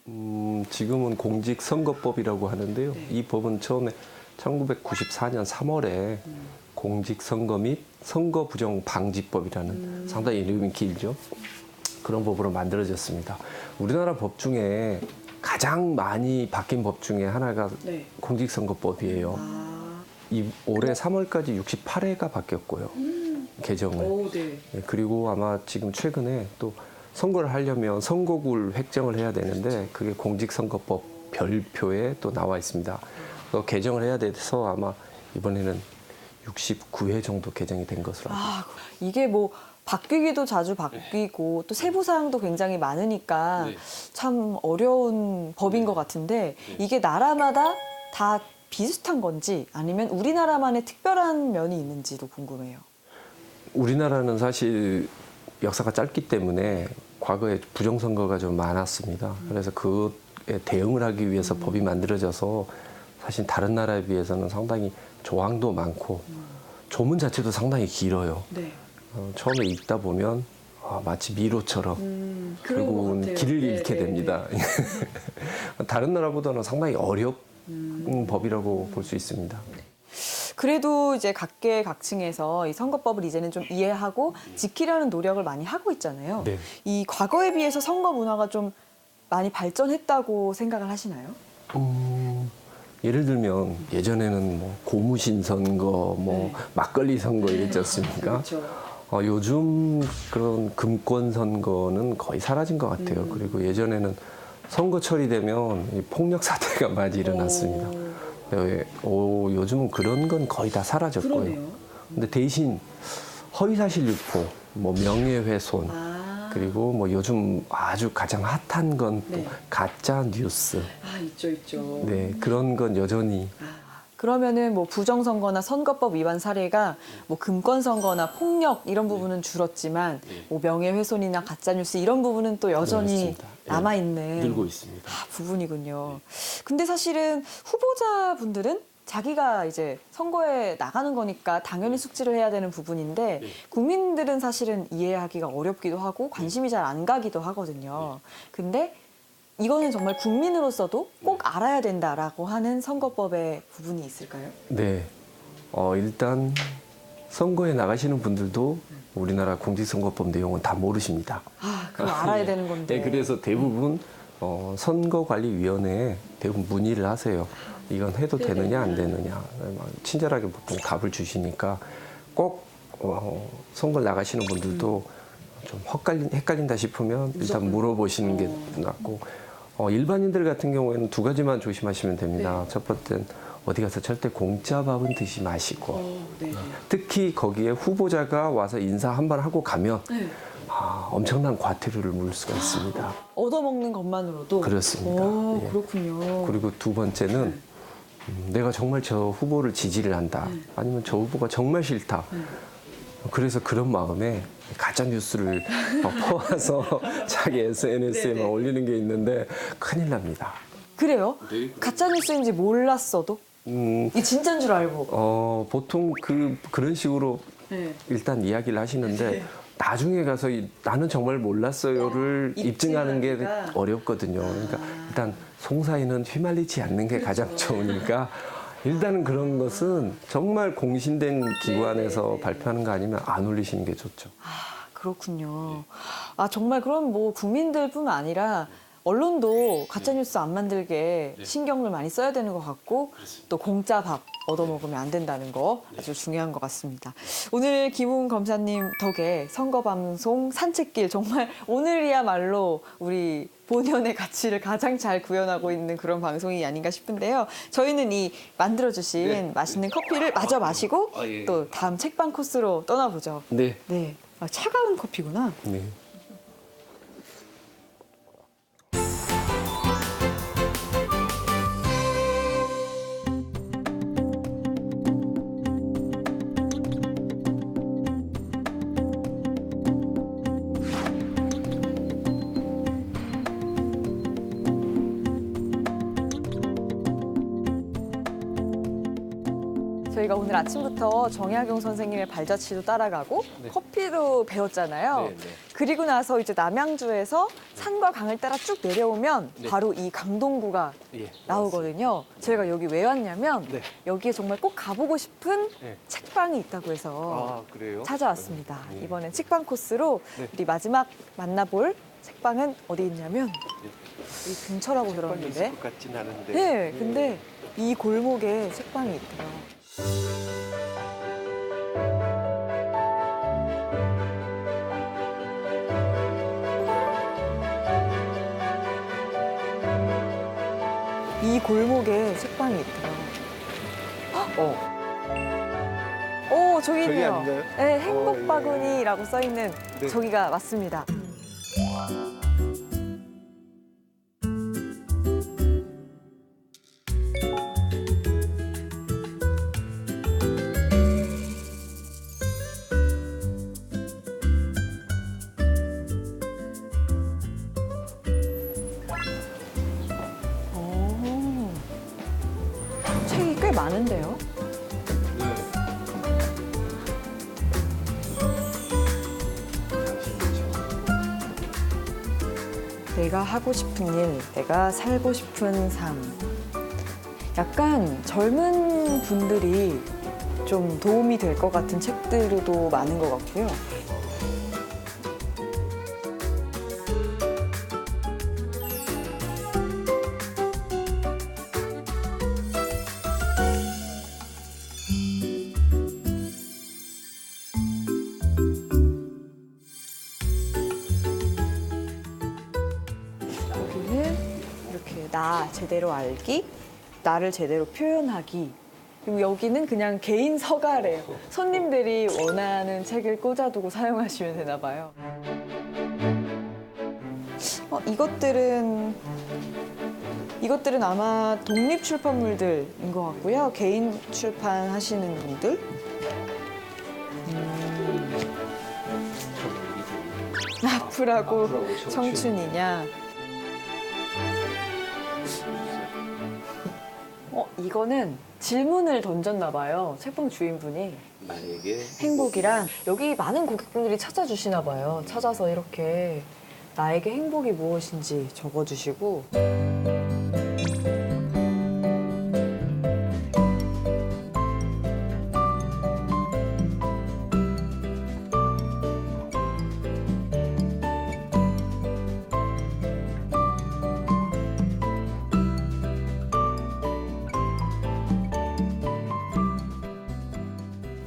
지금은 공직선거법이라고 하는데요. 이 법은 처음에 1994년 3월에 공직선거 및 선거부정방지법이라는 상당히 이름이 길죠. 그런 법으로 만들어졌습니다. 우리나라 법 중에 가장 많이 바뀐 법 중에 하나가 네. 공직선거법이에요. 올해 3월까지 68회가 바뀌었고요. 개정을. 오, 네. 예, 그리고 아마 지금 최근에 또 선거를 하려면 선거구를 획정을 해야 되는데 그게 공직선거법 별표에 또 나와 있습니다. 그래서 개정을 해야 돼서 아마 이번에는 69회 정도 개정이 된 것으로 알고 있습니다. 이게 뭐 바뀌기도 자주 바뀌고 또 세부 사항도 굉장히 많으니까 참 어려운 법인 것 같은데 이게 나라마다 다 비슷한 건지 아니면 우리나라만의 특별한 면이 있는지도 궁금해요. 우리나라는 사실 역사가 짧기 때문에 과거에 부정선거가 좀 많았습니다. 그래서 그에 대응을 하기 위해서 법이 만들어져서 사실 다른 나라에 비해서는 상당히 조항도 많고 조문 자체도 상당히 길어요. 네. 처음에 읽다 보면 마치 미로처럼 그런 것 결국은 같아요. 길을 네, 잃게 네, 됩니다. 다른 나라보다는 상당히 어려운 법이라고 볼 수 있습니다. 그래도 이제 각계각층에서 이 선거법을 이제는 좀 이해하고 지키려는 노력을 많이 하고 있잖아요. 네. 이 과거에 비해서 선거 문화가 좀 많이 발전했다고 생각을 하시나요? 예를 들면 예전에는 뭐 고무신 선거, 뭐 막걸리 선거 이랬지 않습니까? 그렇죠. 요즘 그런 금권 선거는 거의 사라진 것 같아요. 그리고 예전에는 선거철이 되면 이 폭력 사태가 많이 일어났습니다. 요즘은 그런 건 거의 다 사라졌고요. 그러네요. 근데 대신 허위사실 유포, 뭐 명예훼손, 그리고 뭐 요즘 아주 가장 핫한 건 또 네. 가짜 뉴스. 있죠. 네, 그런 건 여전히 그러면은 뭐 부정선거나 선거법 위반 사례가 뭐 금권선거나 폭력 이런 부분은 줄었지만 뭐 명예훼손이나 가짜뉴스 이런 부분은 또 여전히 그렇습니다. 예, 남아있는 늘고 있습니다. 부분이군요. 근데 사실은 후보자분들은 자기가 이제 선거에 나가는 거니까 당연히 숙지를 해야 되는 부분인데 국민들은 사실은 이해하기가 어렵기도 하고 관심이 잘 안 가기도 하거든요. 근데 이거는 정말 국민으로서도 꼭 알아야 된다라고 하는 선거법의 부분이 있을까요? 네. 일단 선거에 나가시는 분들도 우리나라 공직선거법 내용은 다 모르십니다. 그럼 알아야 되는 건데. 네, 그래서 대부분 선거관리위원회에 대부분 문의를 하세요. 이건 해도 되느냐 안 되느냐. 친절하게 보통 답을 주시니까 꼭 선거 나가시는 분들도 좀 헷갈린다 싶으면 일단 물어보시는 게 낫고 일반인들 같은 경우에는 두 가지만 조심하시면 됩니다. 첫 번째는 어디 가서 절대 공짜 밥은 드시지 마시고 특히 거기에 후보자가 와서 인사 한 번 하고 가면 엄청난 과태료를 물을 수가 있습니다. 얻어먹는 것만으로도? 그렇습니다. 오, 예. 그렇군요. 그리고 두 번째는 내가 정말 저 후보를 지지를 한다. 아니면 저 후보가 정말 싫다. 그래서 그런 마음에 가짜 뉴스를 퍼와서 자기 SNS에만 올리는 게 있는데 큰일 납니다. 그래요? 가짜뉴스인지 몰랐어도? 이 진짜인 줄 알고. 보통 그런 식으로 일단 이야기를 하시는데 나중에 가서 나는 정말 몰랐어요를 입증하는 게 어렵거든요. 그러니까 일단 송사에는 휘말리지 않는 게 가장 좋으니까 일단은 그런 것은 정말 공신된 기관에서 발표하는 거 아니면 안 올리시는 게 좋죠. 그렇군요. 정말 그럼 뭐 국민들뿐만 아니라 언론도 가짜뉴스 안 만들게 신경을 많이 써야 되는 것 같고 또 공짜 밥 얻어먹으면 안 된다는 거 아주 중요한 것 같습니다. 오늘 김웅 검사님 덕에 선거방송 산책길 정말 오늘이야말로 우리 본연의 가치를 가장 잘 구현하고 있는 그런 방송이 아닌가 싶은데요. 저희는 이 만들어주신 맛있는 커피를 마저 마시고 또 다음 책방 코스로 떠나보죠. 네. 네. 아, 차가운 커피구나. 네. 저희가 오늘 아침부터 정약용 선생님의 발자취도 따라가고 커피도 배웠잖아요. 네, 네. 그리고 나서 이제 남양주에서 산과 강을 따라 쭉 내려오면 바로 이 강동구가 예, 나오거든요. 저희가 여기 왜 왔냐면 네. 여기에 정말 꼭 가보고 싶은 네. 책방이 있다고 해서 아, 그래요? 찾아왔습니다. 네. 이번엔 책방 코스로 네. 우리 마지막 만나볼 책방은 어디 있냐면 이 근처라고 들었는데 것 같진 않은데. 네, 근데 이 골목에 책방이 있대요. 이 골목에 책방이 있대요. 저기 있네요. 아닌가요? 네, 행복 예. 바구니라고 써 있는 네. 저기가 맞습니다. 책이 꽤 많은데요? 내가 하고 싶은 일, 내가 살고 싶은 삶. 약간 젊은 분들이 좀 도움이 될 것 같은 책들도 많은 것 같고요. 여기는 이렇게 나 제대로 알기, 나를 제대로 표현하기. 그리고 여기는 그냥 개인 서가래요. 손님들이 원하는 책을 꽂아두고 사용하시면 되나 봐요. 이것들은 아마 독립 출판물들인 것 같고요. 개인 출판하시는 분들. 아프라고 청춘이냐. 이거는 질문을 던졌나 봐요. 책방 주인분이. 만약에 행복이란 여기 많은 고객분들이 찾아주시나 봐요. 찾아서 이렇게 나에게 행복이 무엇인지 적어주시고.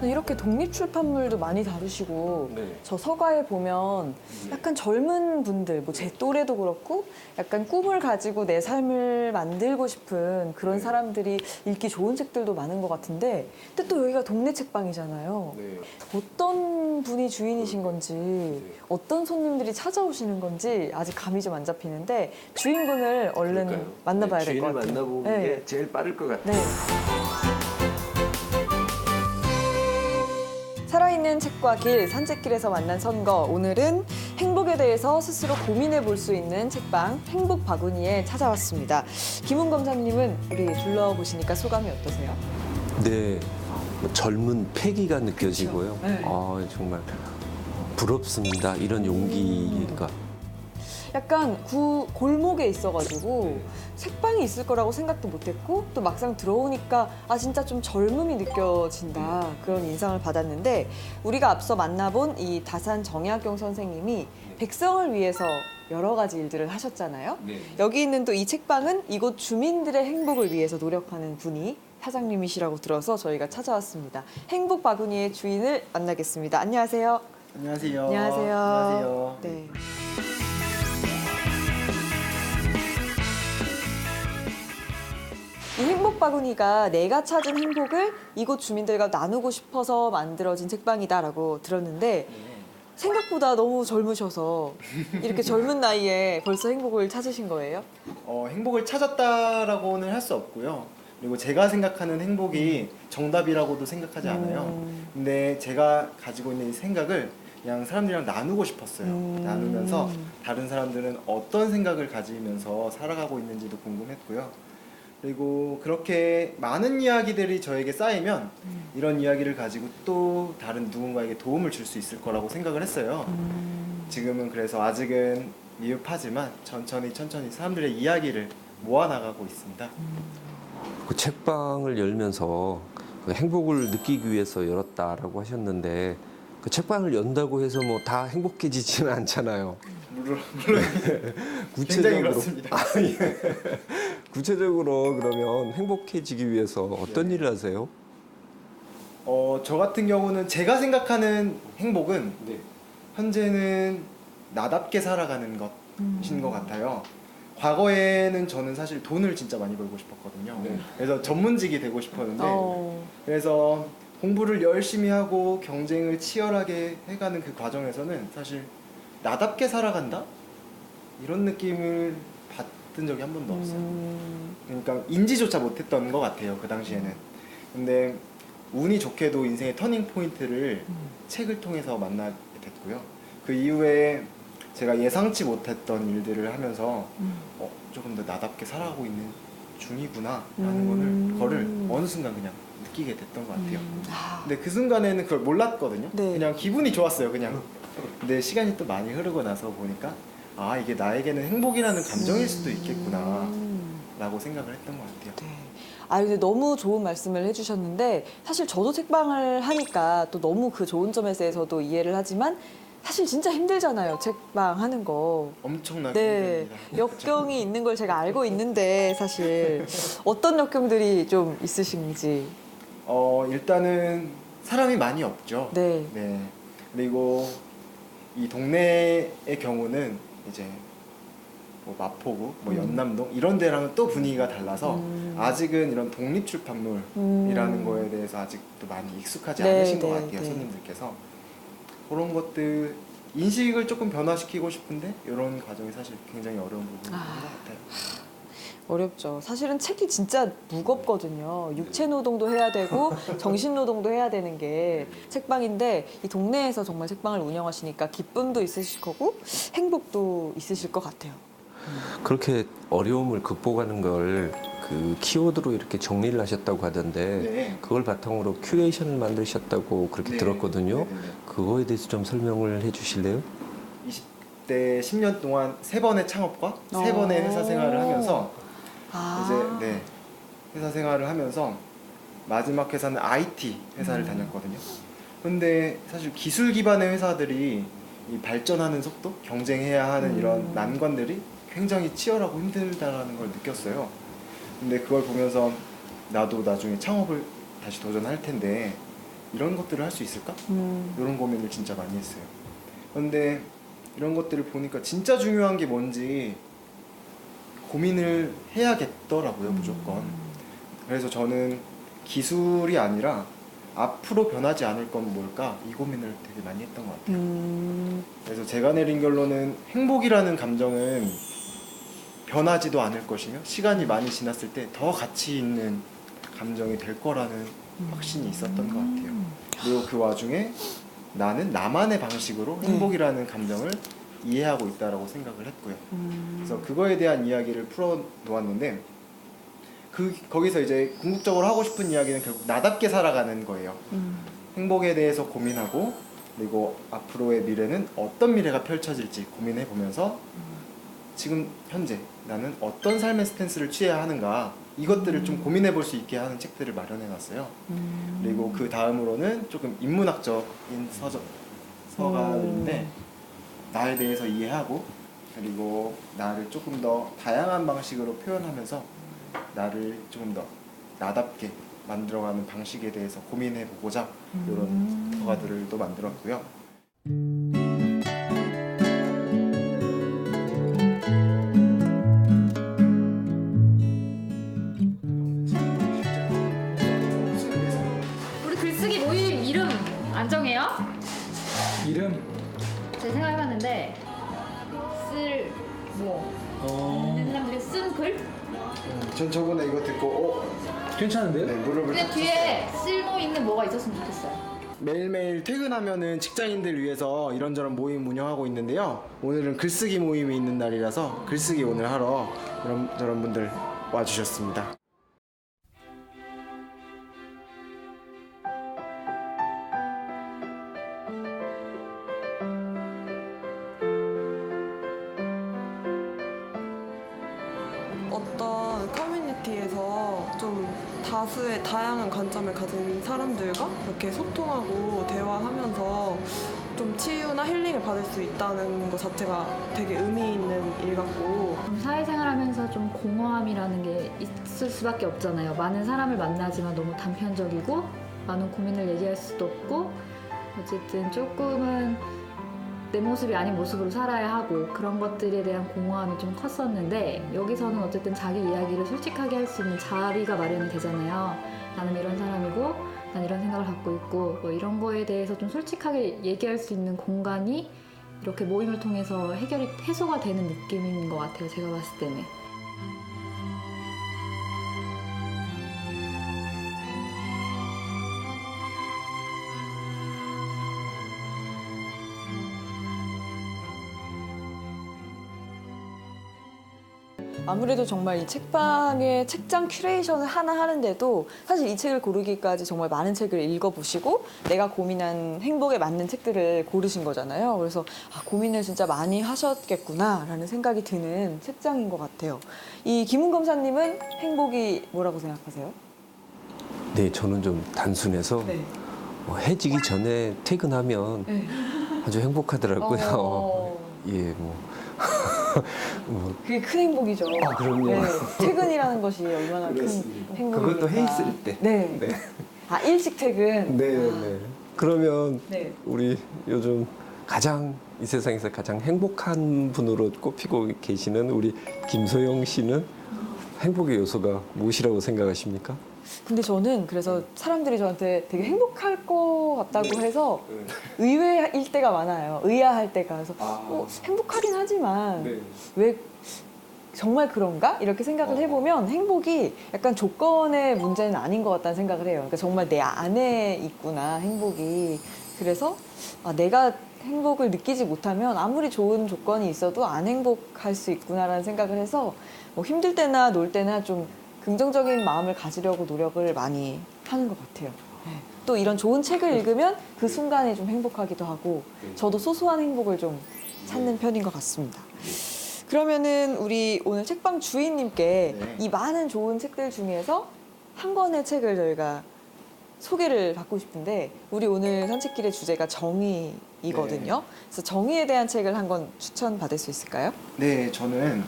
이렇게 독립 출판물도 많이 다루시고 네. 저 서가에 보면 약간 젊은 분들, 뭐 제 또래도 그렇고 약간 꿈을 가지고 내 삶을 만들고 싶은 그런 사람들이 읽기 좋은 책들도 많은 것 같은데 근데 또 여기가 동네 책방이잖아요. 네. 어떤 분이 주인이신 건지 어떤 손님들이 찾아오시는 건지 아직 감이 좀 안 잡히는데 주인분을 얼른 만나봐야 될 것 같아요. 주인을 만나보는 네. 게 제일 빠를 것 같아요. 네. 살아있는 책과 길, 산책길에서 만난 선거. 오늘은 행복에 대해서 스스로 고민해 볼 수 있는 책방 행복 바구니에 찾아왔습니다. 김웅 검사님은 우리 둘러보시니까 소감이 어떠세요? 네, 젊은 패기가 느껴지고요. 네. 아, 정말 부럽습니다. 이런 용기가. 약간 골목에 있어가지고 책방이 있을 거라고 생각도 못했고 또 막상 들어오니까 진짜 좀 젊음이 느껴진다 그런 인상을 받았는데 우리가 앞서 만나본 이 다산 정약용 선생님이 백성을 위해서 여러 가지 일들을 하셨잖아요. 네. 여기 있는 또 이 책방은 이곳 주민들의 행복을 위해서 노력하는 분이 사장님이시라고 들어서 저희가 찾아왔습니다. 행복 바구니의 주인을 만나겠습니다. 안녕하세요. 안녕하세요. 안녕하세요. 안녕하세요. 네. 이 행복 바구니가 내가 찾은 행복을 이곳 주민들과 나누고 싶어서 만들어진 책방이다라고 들었는데 생각보다 너무 젊으셔서 이렇게 젊은 나이에 벌써 행복을 찾으신 거예요? 행복을 찾았다라고는 할 수 없고요. 그리고 제가 생각하는 행복이 정답이라고도 생각하지 않아요. 근데 제가 가지고 있는 이 생각을 그냥 사람들이랑 나누고 싶었어요. 나누면서 다른 사람들은 어떤 생각을 가지면서 살아가고 있는지도 궁금했고요. 그리고 그렇게 많은 이야기들이 저에게 쌓이면 이런 이야기를 가지고 또 다른 누군가에게 도움을 줄 수 있을 거라고 생각을 했어요. 지금은 그래서 아직은 미흡하지만 천천히 사람들의 이야기를 모아나가고 있습니다. 그 책방을 열면서 그 행복을 느끼기 위해서 열었다라고 하셨는데 그 책방을 연다고 해서 뭐 다 행복해지지는 않잖아요. 물론 굉장히 구체적으로 그렇습니다. 구체적으로 그러면 행복해지기 위해서 어떤 네. 일을 하세요? 저 같은 경우는 제가 생각하는 행복은 현재는 나답게 살아가는 것인 것 같아요. 과거에는 저는 사실 돈을 진짜 많이 벌고 싶었거든요. 네. 그래서 전문직이 되고 싶었는데 어. 그래서 공부를 열심히 하고 경쟁을 치열하게 해가는 그 과정에서는 사실 나답게 살아간다? 이런 느낌을 받은 적이 한 번도 없어요. 그러니까 인지조차 못했던 것 같아요, 그 당시에는. 근데 운이 좋게도 인생의 터닝 포인트를 책을 통해서 만나게 됐고요. 그 이후에 제가 예상치 못했던 일들을 하면서 조금 더 나답게 살아가고 있는 중이구나 라는 거를 어느 순간 그냥 느끼게 됐던 것 같아요. 근데 그 순간에는 그걸 몰랐거든요. 네. 그냥 기분이 좋았어요, 그냥. 근데 시간이 또 많이 흐르고 나서 보니까 아, 이게 나에게는 행복이라는 감정일 수도 있겠구나 라고 생각을 했던 것 같아요. 네. 아, 근데 너무 좋은 말씀을 해주셨는데 사실 저도 책방을 하니까 또 너무 그 좋은 점에 대해서도 이해를 하지만 사실 진짜 힘들잖아요, 책방 하는 거. 엄청나게 네, 힘듭니다. 역경이 있는 걸 제가 알고 있는데 사실 어떤 역경들이 좀 있으신지. 일단은 사람이 많이 없죠. 네. 네. 그리고 이 동네의 경우는 이제 뭐 마포구, 뭐 연남동 이런 데랑은 또 분위기가 달라서 아직은 이런 독립출판물이라는 거에 대해서 아직도 많이 익숙하지 네, 않으신 것 네, 같아요, 네. 손님들께서. 그런 것들 인식을 조금 변화시키고 싶은데 이런 과정이 사실 굉장히 어려운 부분인 것 같아요. 어렵죠. 사실은 책이 진짜 무겁거든요. 육체 노동도 해야 되고 정신 노동도 해야 되는 게 책방인데 이 동네에서 정말 책방을 운영하시니까 기쁨도 있으실 거고 행복도 있으실 것 같아요. 그렇게 어려움을 극복하는 걸 그 키워드로 이렇게 정리를 하셨다고 하던데 네. 그걸 바탕으로 큐레이션을 만드셨다고 그렇게 네. 들었거든요. 네네네. 그거에 대해서 좀 설명을 해주실래요? 20대 10년 동안 3번의 창업과 3번의 회사 생활을 하면서 이제 네, 회사 생활을 하면서 마지막 회사는 IT 회사를 다녔거든요. 근데 사실 기술 기반의 회사들이 이 발전하는 속도, 경쟁해야 하는 이런 난관들이 굉장히 치열하고 힘들다는 걸 느꼈어요. 근데 그걸 보면서 나도 나중에 창업을 다시 도전할 텐데 이런 것들을 할 수 있을까? 이런 고민을 진짜 많이 했어요. 그런데 이런 것들을 보니까 진짜 중요한 게 뭔지 고민을 해야겠더라고요, 무조건. 그래서 저는 기술이 아니라 앞으로 변하지 않을 건 뭘까? 이 고민을 되게 많이 했던 것 같아요. 그래서 제가 내린 결론은 행복이라는 감정은 변하지도 않을 것이며 시간이 많이 지났을 때 더 가치 있는 감정이 될 거라는 확신이 있었던 것 같아요. 그리고 그 와중에 나는 나만의 방식으로 행복이라는 감정을 이해하고 있다라고 생각을 했고요. 그래서 그거에 대한 이야기를 풀어 놓았는데 거기서 이제 궁극적으로 하고 싶은 이야기는 결국 나답게 살아가는 거예요. 행복에 대해서 고민하고 그리고 앞으로의 미래는 어떤 미래가 펼쳐질지 고민해 보면서 지금 현재 나는 어떤 삶의 스탠스를 취해야 하는가 이것들을 좀 고민해 볼 수 있게 하는 책들을 마련해 놨어요. 그리고 그 다음으로는 조금 인문학적인 서가인데 나에 대해서 이해하고 그리고 나를 조금 더 다양한 방식으로 표현하면서 나를 조금 더 나답게 만들어가는 방식에 대해서 고민해보고자 이런 서가들을 또 만들었고요. 우리 글쓰기 모임 이름 안 정해요? 이름? 제가 생각해봤는데 있는 사람들이 쓴 글? 전 저번에 이거 듣고 괜찮은데요? 네, 무릎을 근데 딱 뒤에 쓸모 있는 뭐가 있었으면 좋겠어요. 매일매일 퇴근하면은 직장인들 위해서 이런저런 모임 운영하고 있는데요. 오늘은 글쓰기 모임이 있는 날이라서 글쓰기 오늘 하러 이런저런 분들 와주셨습니다. 어떤 커뮤니티에서 좀 다수의 다양한 관점을 가진 사람들과 이렇게 소통하고 대화하면서 좀 치유나 힐링을 받을 수 있다는 것 자체가 되게 의미 있는 일 같고 사회생활하면서 좀 공허함이라는 게 있을 수밖에 없잖아요. 많은 사람을 만나지만 너무 단편적이고 많은 고민을 얘기할 수도 없고 어쨌든 조금은 내 모습이 아닌 모습으로 살아야 하고 그런 것들에 대한 공허함이 좀 컸었는데 여기서는 어쨌든 자기 이야기를 솔직하게 할 수 있는 자리가 마련이 되잖아요. 나는 이런 사람이고 난 이런 생각을 갖고 있고 뭐 이런 거에 대해서 좀 솔직하게 얘기할 수 있는 공간이 이렇게 모임을 통해서 해소가 되는 느낌인 것 같아요. 제가 봤을 때는. 아무래도 정말 이 책방의 책장 큐레이션을 하나 하는데도 사실 이 책을 고르기까지 정말 많은 책을 읽어보시고 내가 고민한 행복에 맞는 책들을 고르신 거잖아요. 그래서 고민을 진짜 많이 하셨겠구나라는 생각이 드는 책장인 것 같아요. 이 김은 검사님은 행복이 뭐라고 생각하세요? 네, 저는 좀 단순해서 네. 해지기 전에 퇴근하면 아주 행복하더라고요. 예, 그게 큰 행복이죠. 그럼요. 네, 퇴근이라는 것이 얼마나 큰 행복입니까? 그것도 해 있을 때. 네. 네. 일찍 퇴근. 네. 그러면 네. 우리 요즘 가장 이 세상에서 가장 행복한 분으로 꼽히고 계시는 우리 김소영 씨는 행복의 요소가 무엇이라고 생각하십니까? 근데 저는 그래서 사람들이 저한테 되게 행복할 것 같다고 해서 의외일 때가 많아요. 의아할 때가. 그래서 행복하긴 하지만 왜 정말 그런가? 이렇게 생각을 해보면 행복이 약간 조건의 문제는 아닌 것 같다는 생각을 해요. 그러니까 정말 내 안에 있구나, 행복이. 그래서 내가 행복을 느끼지 못하면 아무리 좋은 조건이 있어도 안 행복할 수 있구나라는 생각을 해서 뭐 힘들 때나 놀 때나 좀 긍정적인 마음을 가지려고 노력을 많이 하는 것 같아요. 또 이런 좋은 책을 읽으면 그 순간이 좀 행복하기도 하고 저도 소소한 행복을 좀 찾는 편인 것 같습니다. 그러면은 우리 오늘 책방 주인님께 이 많은 좋은 책들 중에서 한 권의 책을 저희가 소개를 받고 싶은데 우리 오늘 산책길의 주제가 정의이거든요. 그래서 정의에 대한 책을 한 권 추천받을 수 있을까요? 네, 저는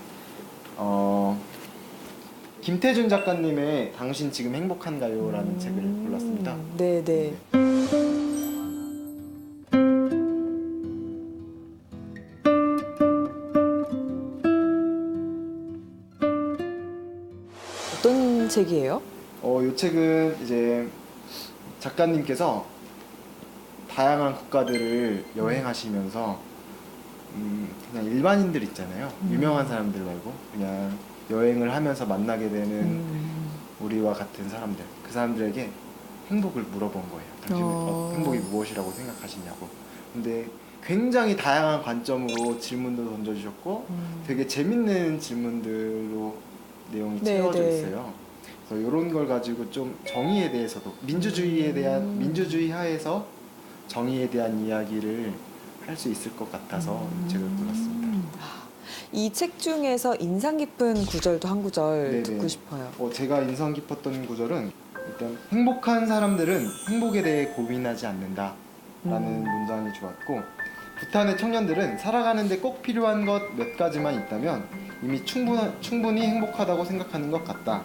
김태준 작가님의 당신 지금 행복한가요라는 책을 골랐습니다. 네네. 어떤 책이에요? 이 책은 이제 작가님께서 다양한 국가들을 여행하시면서 그냥 일반인들 있잖아요. 유명한 사람들 말고 그냥 여행을 하면서 만나게 되는 우리와 같은 사람들, 그 사람들에게 행복을 물어본 거예요. 당신은 행복이 무엇이라고 생각하시냐고. 근데 굉장히 다양한 관점으로 질문도 던져주셨고 되게 재밌는 질문들로 내용이 채워져 있어요. 그래서 이런 걸 가지고 좀 정의에 대해서도 민주주의에 대한 민주주의 하에서 정의에 대한 이야기를 할 수 있을 것 같아서 이 책을 골랐습니다. 이 책 중에서 인상 깊은 구절도 한 구절 네네. 듣고 싶어요. 제가 인상 깊었던 구절은 일단 행복한 사람들은 행복에 대해 고민하지 않는다 라는 문장이 좋았고 부탄의 청년들은 살아가는데 꼭 필요한 것 몇 가지만 있다면 이미 충분히 행복하다고 생각하는 것 같다.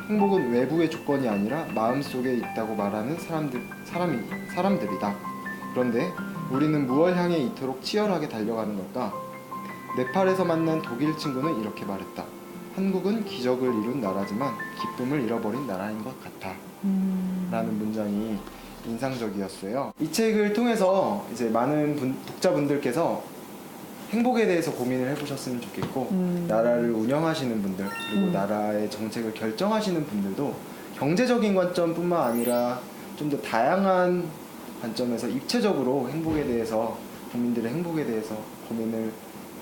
행복은 외부의 조건이 아니라 마음속에 있다고 말하는 사람들이다. 그런데 우리는 무엇을 향해 이토록 치열하게 달려가는 걸까? 네팔에서 만난 독일 친구는 이렇게 말했다. 한국은 기적을 이룬 나라지만 기쁨을 잃어버린 나라인 것 같아. 라는 문장이 인상적이었어요. 이 책을 통해서 이제 많은 독자분들께서 행복에 대해서 고민을 해보셨으면 좋겠고, 나라를 운영하시는 분들, 그리고 나라의 정책을 결정하시는 분들도 경제적인 관점뿐만 아니라 좀 더 다양한 관점에서 입체적으로 행복에 대해서, 국민들의 행복에 대해서 고민을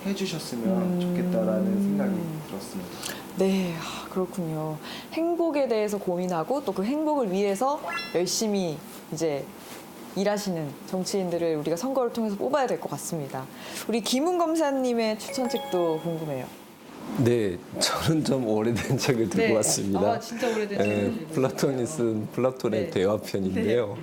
해주셨으면 좋겠다라는 생각이 들었습니다. 네, 그렇군요. 행복에 대해서 고민하고 또 그 행복을 위해서 열심히 이제 일하시는 정치인들을 우리가 선거를 통해서 뽑아야 될 것 같습니다. 우리 김훈 검사님의 추천책도 궁금해요. 네, 저는 좀 오래된 책을 들고 왔습니다. 아, 진짜 오래된 예, 책을 플라톤이 쓴 플라톤의 네. 대화편인데요.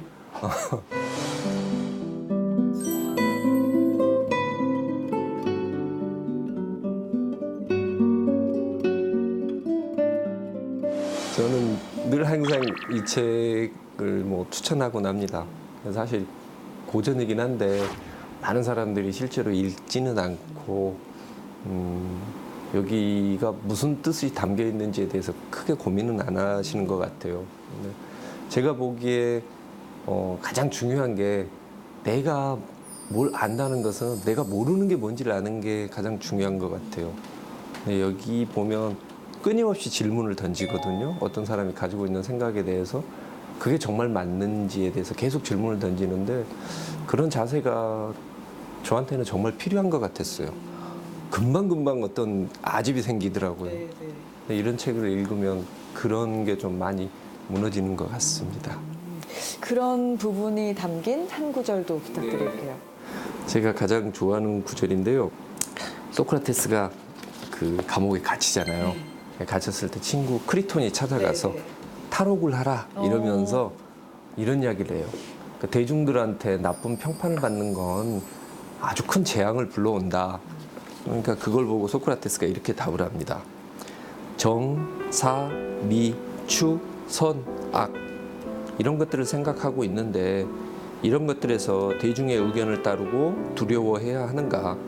저는 늘 항상 이 책을 뭐 추천하곤 합니다. 사실 고전이긴 한데 많은 사람들이 실제로 읽지는 않고 여기가 무슨 뜻이 담겨 있는지에 대해서 크게 고민은 안 하시는 것 같아요. 근데 제가 보기에 가장 중요한 게 내가 뭘 안다는 것은 내가 모르는 게 뭔지를 아는 게 가장 중요한 것 같아요. 근데 여기 보면 끊임없이 질문을 던지거든요. 어떤 사람이 가지고 있는 생각에 대해서 그게 정말 맞는지에 대해서 계속 질문을 던지는데 그런 자세가 저한테는 정말 필요한 것 같았어요. 금방금방 어떤 아집이 생기더라고요. 근데 이런 책을 읽으면 그런 게 좀 많이 무너지는 것 같습니다. 그런 부분이 담긴 한 구절도 부탁드릴게요. 제가 가장 좋아하는 구절인데요. 소크라테스가 그 감옥에 갇히잖아요. 갇혔을 때 친구 크리톤이 찾아가서 탈옥을 하라 이러면서 이런 이야기를 해요. 그러니까 대중들한테 나쁜 평판을 받는 건 아주 큰 재앙을 불러온다. 그러니까 그걸 보고 소크라테스가 이렇게 답을 합니다. 정, 사, 미, 추, 선, 악 이런 것들을 생각하고 있는데 이런 것들에서 대중의 의견을 따르고 두려워해야 하는가?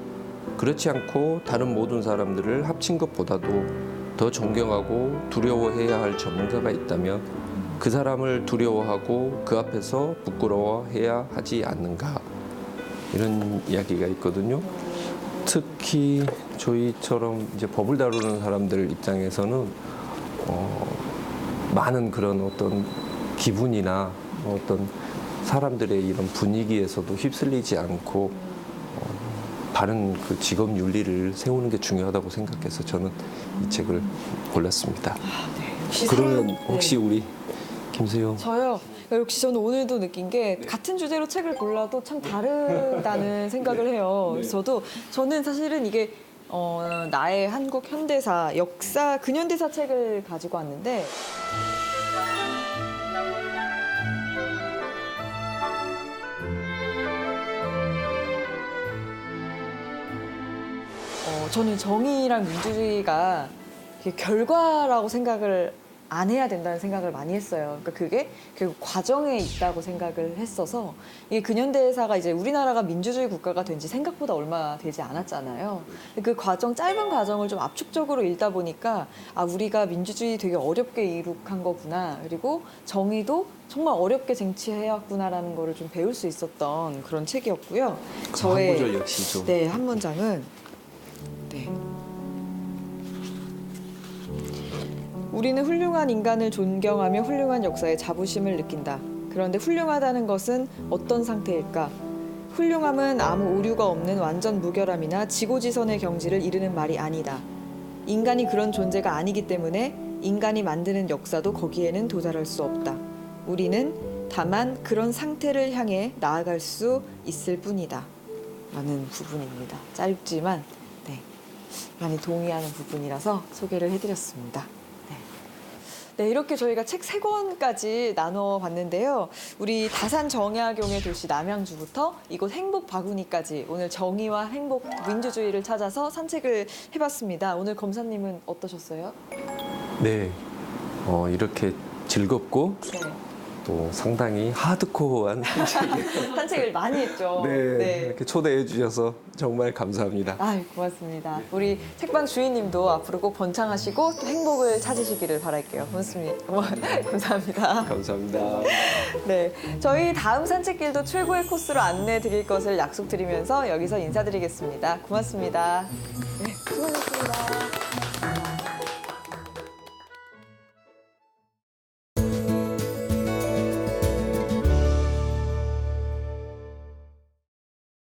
그렇지 않고 다른 모든 사람들을 합친 것보다도 더 존경하고 두려워해야 할 전문가가 있다면 그 사람을 두려워하고 그 앞에서 부끄러워해야 하지 않는가? 이런 이야기가 있거든요. 특히 저희처럼 이제 법을 다루는 사람들 입장에서는 많은 그런 어떤 기분이나 어떤 사람들의 이런 분위기에서도 휩쓸리지 않고 바른 그 직업 윤리를 세우는 게 중요하다고 생각해서 저는 이 책을 골랐습니다. 그러면 혹시 우리 김수영 저요. 역시 저는 오늘도 느낀 게 같은 주제로 책을 골라도 참 다르다는 생각을 해요. 저는 사실은 이게 나의 한국 현대사, 역사, 근현대사 책을 가지고 왔는데 저는 정의랑 민주주의가 결과라고 생각을 안 해야 된다는 생각을 많이 했어요. 그러니까 그게 결국 과정에 있다고 생각을 했어서 이게 근현대사가 이제 우리나라가 민주주의 국가가 된 지 생각보다 얼마 되지 않았잖아요. 그 짧은 과정을 좀 압축적으로 읽다 보니까 우리가 민주주의 되게 어렵게 이룩한 거구나. 그리고 정의도 정말 어렵게 쟁취해왔구나라는 거를 좀 배울 수 있었던 그런 책이었고요. 한 구절 역시 좀 네, 한 문장은 네. 우리는 훌륭한 인간을 존경하며 훌륭한 역사에 자부심을 느낀다. 그런데 훌륭하다는 것은 어떤 상태일까? 훌륭함은 아무 오류가 없는 완전 무결함이나 지고지선의 경지를 이르는 말이 아니다. 인간이 그런 존재가 아니기 때문에 인간이 만드는 역사도 거기에는 도달할 수 없다. 우리는 다만 그런 상태를 향해 나아갈 수 있을 뿐이다. 라는 부분입니다. 짧지만 많이 동의하는 부분이라서 소개를 해드렸습니다. 네, 이렇게 저희가 책 3권까지 나눠봤는데요. 우리 다산 정약용의 도시 남양주부터 이곳 행복 바구니까지 오늘 정의와 행복, 민주주의를 찾아서 산책을 해봤습니다. 오늘 검사님은 어떠셨어요? 네, 이렇게 즐겁고 네. 또 상당히 하드코어한 산책을 많이 했죠. 이렇게 초대해 주셔서 정말 감사합니다. 아, 고맙습니다. 우리 책방 주인님도 앞으로 꼭 번창하시고 또 행복을 찾으시기를 바랄게요. 고맙습니다. 감사합니다. 감사합니다. 네, 저희 다음 산책길도 최고의 코스로 안내해 드릴 것을 약속드리면서 여기서 인사드리겠습니다. 고맙습니다. 네, 수고하셨습니다.